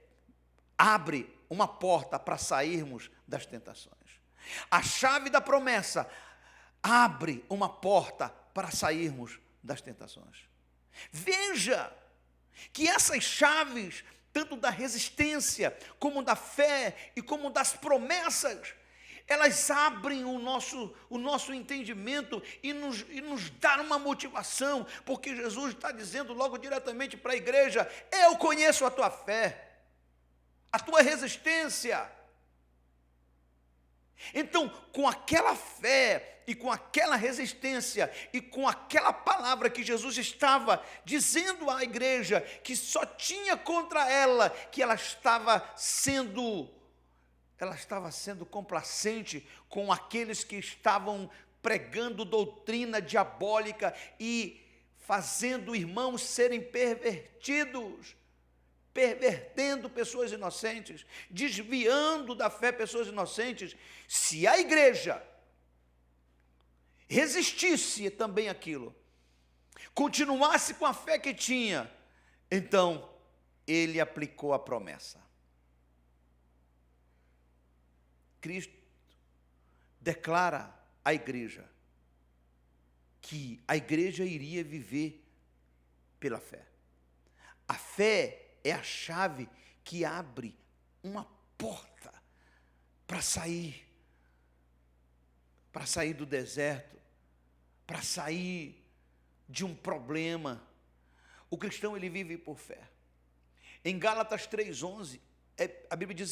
abre uma porta para sairmos das tentações. A chave da promessa abre uma porta para sairmos das tentações. Veja que essas chaves, tanto da resistência, como da fé e como das promessas, elas abrem o nosso entendimento e nos dão uma motivação, porque Jesus está dizendo logo diretamente para a igreja: eu conheço a tua fé, a tua resistência. Então, com aquela fé e com aquela resistência e com aquela palavra que Jesus estava dizendo à igreja, que só tinha contra ela, que ela estava sendo complacente com aqueles que estavam pregando doutrina diabólica e fazendo irmãos serem pervertidos, pervertendo pessoas inocentes, desviando da fé pessoas inocentes. Se a igreja resistisse também aquilo, continuasse com a fé que tinha, então ele aplicou a promessa. Cristo declara à igreja que a igreja iria viver pela fé. A fé é a chave que abre uma porta para sair do deserto, para sair de um problema. O cristão, ele vive por fé. Em Gálatas 3:11, a Bíblia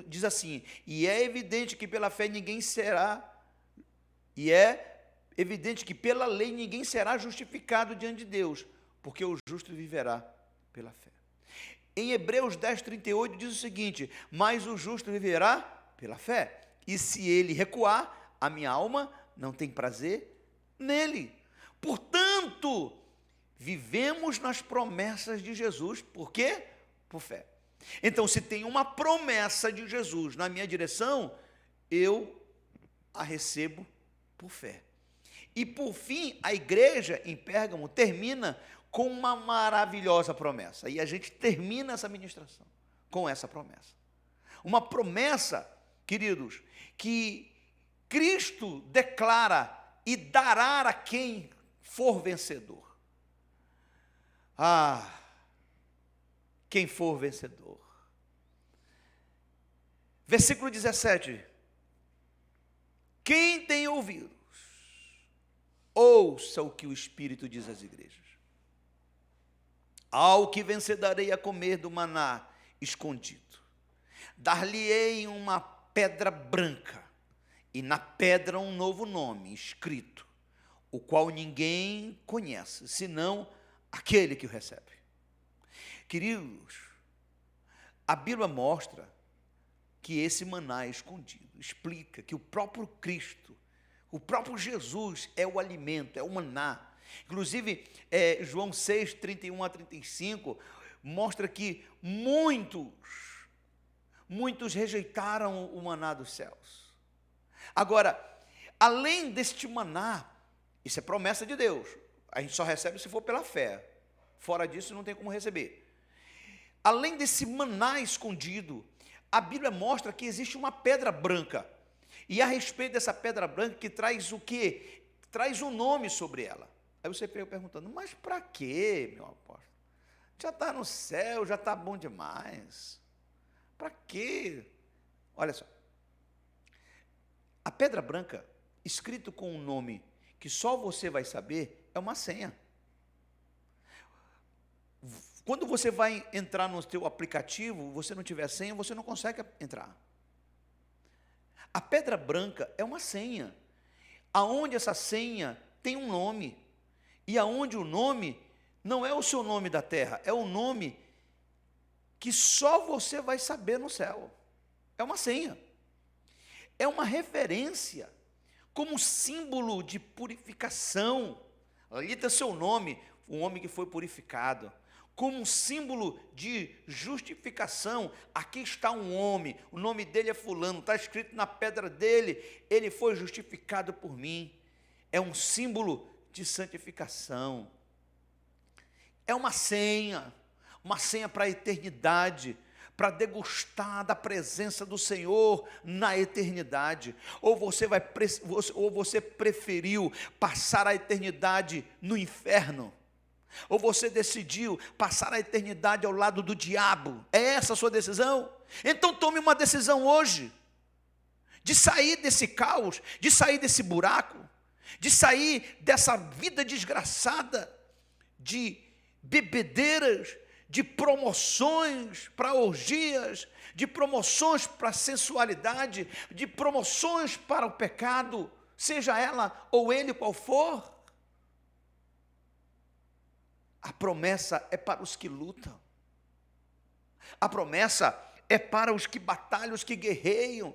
diz assim: e é evidente que pela fé ninguém será, e é evidente que pela lei ninguém será justificado diante de Deus, porque o justo viverá pela fé. Em Hebreus 10:38 diz o seguinte: mas o justo viverá pela fé, e se ele recuar, a minha alma não tem prazer nele. Portanto, vivemos nas promessas de Jesus. Por quê? Por fé. Então, se tem uma promessa de Jesus na minha direção, eu a recebo por fé. E por fim, a igreja em Pérgamo termina com uma maravilhosa promessa. E a gente termina essa ministração com essa promessa. Uma promessa, queridos, que Cristo declara e dará a quem for vencedor. Ah, quem for vencedor. Versículo 17. Quem tem ouvidos, ouça o que o Espírito diz às igrejas. Ao que vencer darei a comer do maná escondido. Dar-lhe-ei uma pedra branca, e na pedra um novo nome escrito, o qual ninguém conhece, senão aquele que o recebe. Queridos, a Bíblia mostra que esse maná escondido explica que o próprio Cristo, o próprio Jesus é o alimento, é o maná. Inclusive, João 6, 31 a 35, mostra que muitos rejeitaram o maná dos céus. Agora, além deste maná, isso é promessa de Deus, a gente só recebe se for pela fé, fora disso não tem como receber. Além desse maná escondido, a Bíblia mostra que existe uma pedra branca, e a respeito dessa pedra branca, que traz o quê? Traz um nome sobre ela. Aí você fica perguntando, mas para quê, meu apóstolo? Já está no céu, já está bom demais. Para quê? Olha só. A pedra branca, escrito com um nome que só você vai saber, é uma senha. Quando você vai entrar no seu aplicativo, você não tiver senha, você não consegue entrar. A pedra branca é uma senha, aonde essa senha tem um nome, e aonde o nome não é o seu nome da terra, é o nome que só você vai saber no céu. É uma senha, é uma referência, como símbolo de purificação. Ali está seu nome, um homem que foi purificado. Como um símbolo de justificação, aqui está um homem, o nome dele é fulano, está escrito na pedra dele, ele foi justificado por mim. É um símbolo de santificação. É uma senha para a eternidade, para degustar da presença do Senhor na eternidade. Ou você preferiu passar a eternidade no inferno, ou você decidiu passar a eternidade ao lado do diabo. É essa a sua decisão? Então tome uma decisão hoje, de sair desse caos, de sair desse buraco, de sair dessa vida desgraçada, de bebedeiras, de promoções para orgias, de promoções para a sensualidade, de promoções para o pecado, seja ela ou ele qual for. A promessa é para os que lutam. A promessa é para os que batalham, os que guerreiam.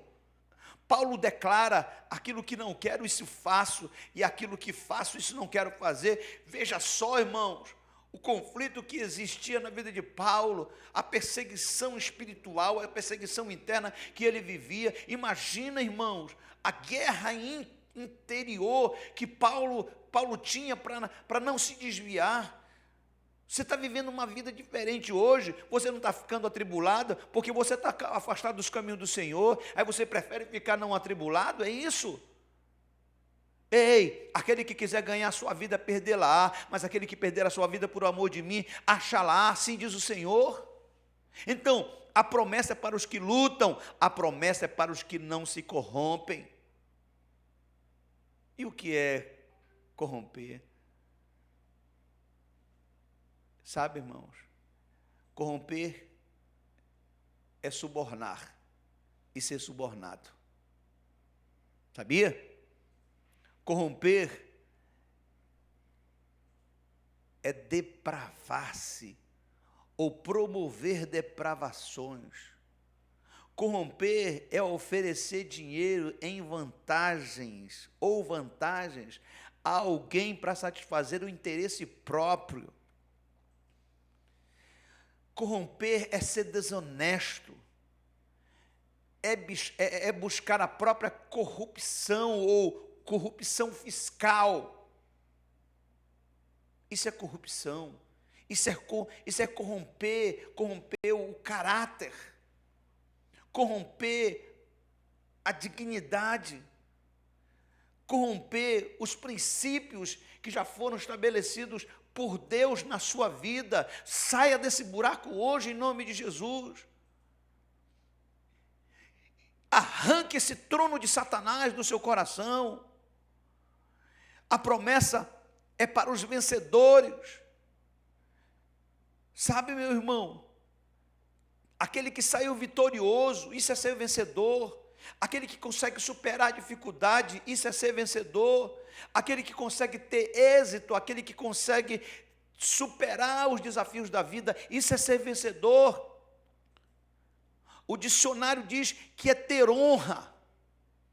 Paulo declara: aquilo que não quero, isso faço, e aquilo que faço, isso não quero fazer. Veja só, irmãos, o conflito que existia na vida de Paulo, a perseguição espiritual, a perseguição interna que ele vivia. Imagina, irmãos, a guerra interior que Paulo tinha para não se desviar. Você está vivendo uma vida diferente hoje, você não está ficando atribulado, porque você está afastado dos caminhos do Senhor, aí você prefere ficar não atribulado, é isso? Ei, aquele que quiser ganhar a sua vida, perdê-la, mas aquele que perder a sua vida por amor de mim, achará, assim diz o Senhor. Então, a promessa é para os que lutam, a promessa é para os que não se corrompem. E o que é corromper? Sabe, irmãos, corromper é subornar e ser subornado. Sabia? Corromper é depravar-se ou promover depravações. Corromper é oferecer dinheiro em vantagens ou vantagens a alguém para satisfazer o interesse próprio. Corromper é ser desonesto, é buscar a própria corrupção ou corrupção fiscal. Isso é corrupção, isso é corromper o caráter, corromper a dignidade, corromper os princípios que já foram estabelecidos por Deus na sua vida. Saia desse buraco hoje em nome de Jesus. Arranque esse trono de Satanás do seu coração. A promessa é para os vencedores. Sabe, meu irmão, aquele que saiu vitorioso, isso é ser vencedor. Aquele que consegue superar a dificuldade, isso é ser vencedor. Aquele que consegue ter êxito, aquele que consegue superar os desafios da vida, isso é ser vencedor. O dicionário diz que é ter honra,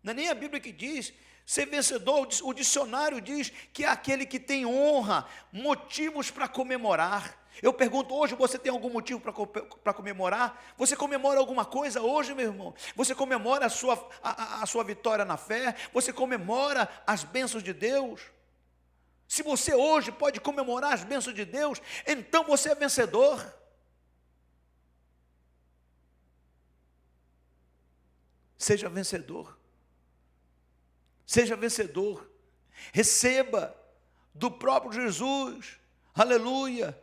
não é nem a Bíblia que diz. Ser vencedor, o dicionário diz que é aquele que tem honra, motivos para comemorar. Eu pergunto, hoje você tem algum motivo para comemorar? Você comemora alguma coisa hoje, meu irmão? Você comemora a sua vitória na fé? Você comemora as bênçãos de Deus? Se você hoje pode comemorar as bênçãos de Deus, então você é vencedor. Seja vencedor. Seja vencedor. Receba do próprio Jesus, aleluia,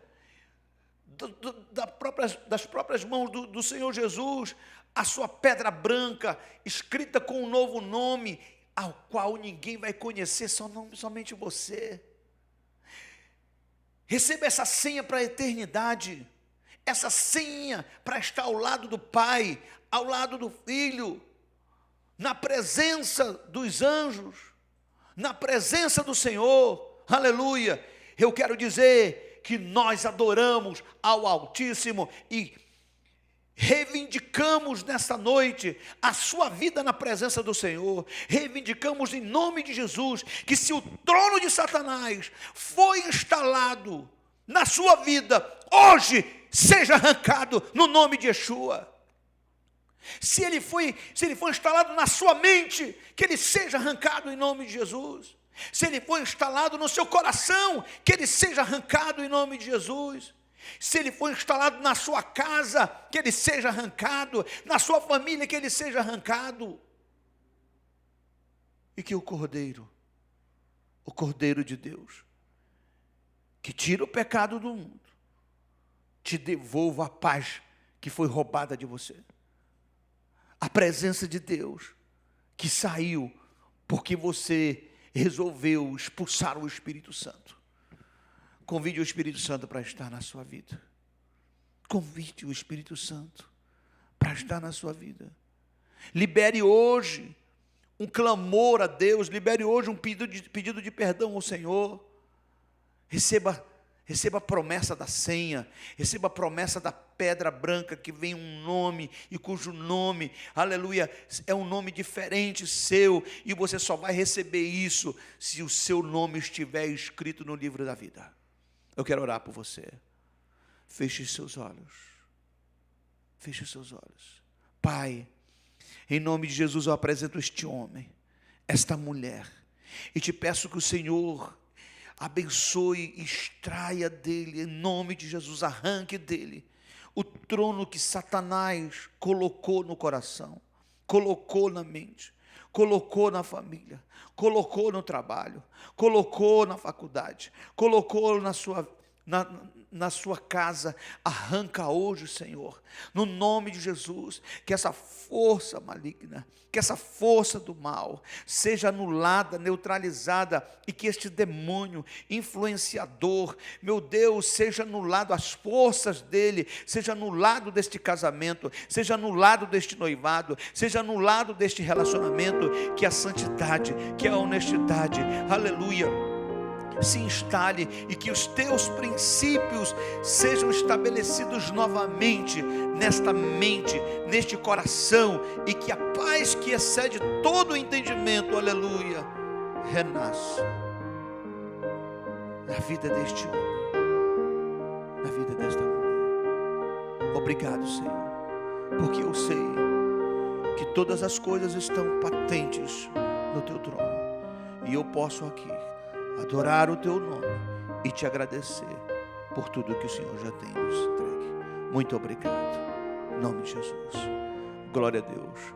das próprias mãos do Senhor Jesus, a sua pedra branca, escrita com um novo nome, ao qual ninguém vai conhecer, somente você. Receba essa senha para a eternidade, essa senha para estar ao lado do Pai, ao lado do Filho, na presença dos anjos, na presença do Senhor, aleluia. Eu quero dizer que nós adoramos ao Altíssimo e reivindicamos nessa noite a sua vida na presença do Senhor. Reivindicamos em nome de Jesus que se o trono de Satanás foi instalado na sua vida, hoje seja arrancado no nome de Yeshua. Se ele foi instalado na sua mente, que ele seja arrancado em nome de Jesus. Se ele foi instalado no seu coração, que ele seja arrancado em nome de Jesus. Se ele foi instalado na sua casa, que ele seja arrancado. Na sua família, que ele seja arrancado. E que o Cordeiro de Deus, que tira o pecado do mundo, te devolva a paz que foi roubada de você. A presença de Deus que saiu porque você resolveu expulsar o Espírito Santo. Convide o Espírito Santo para estar na sua vida. Convide o Espírito Santo para está na sua vida. Libere hoje um clamor a Deus, libere hoje um pedido de perdão ao Senhor. Receba a promessa da senha, receba a promessa da pedra branca, que vem um nome, e cujo nome, aleluia, é um nome diferente seu, e você só vai receber isso se o seu nome estiver escrito no livro da vida. Eu quero orar por você. Feche seus olhos. Feche seus olhos. Pai, em nome de Jesus eu apresento este homem, esta mulher, e te peço que o Senhor abençoe, extraia dele, em nome de Jesus, arranque dele o trono que Satanás colocou no coração, colocou na mente, colocou na família, colocou no trabalho, colocou na faculdade, colocou na sua casa. Arranca hoje, Senhor, no nome de Jesus, que essa força maligna, que essa força do mal seja anulada, neutralizada, e que este demônio influenciador, meu Deus, seja anulado, as forças dele, seja anulado deste casamento, seja anulado deste noivado, seja anulado deste relacionamento, que a santidade, que a honestidade, aleluia, se instale, e que os teus princípios sejam estabelecidos novamente nesta mente, neste coração, e que a paz que excede todo o entendimento, aleluia, renasça na vida deste homem, na vida desta mulher. Obrigado, Senhor, porque eu sei que todas as coisas estão patentes no teu trono, e eu posso aqui adorar o teu nome e te agradecer por tudo que o Senhor já tem nos entregue. Muito obrigado, em nome de Jesus. Glória a Deus.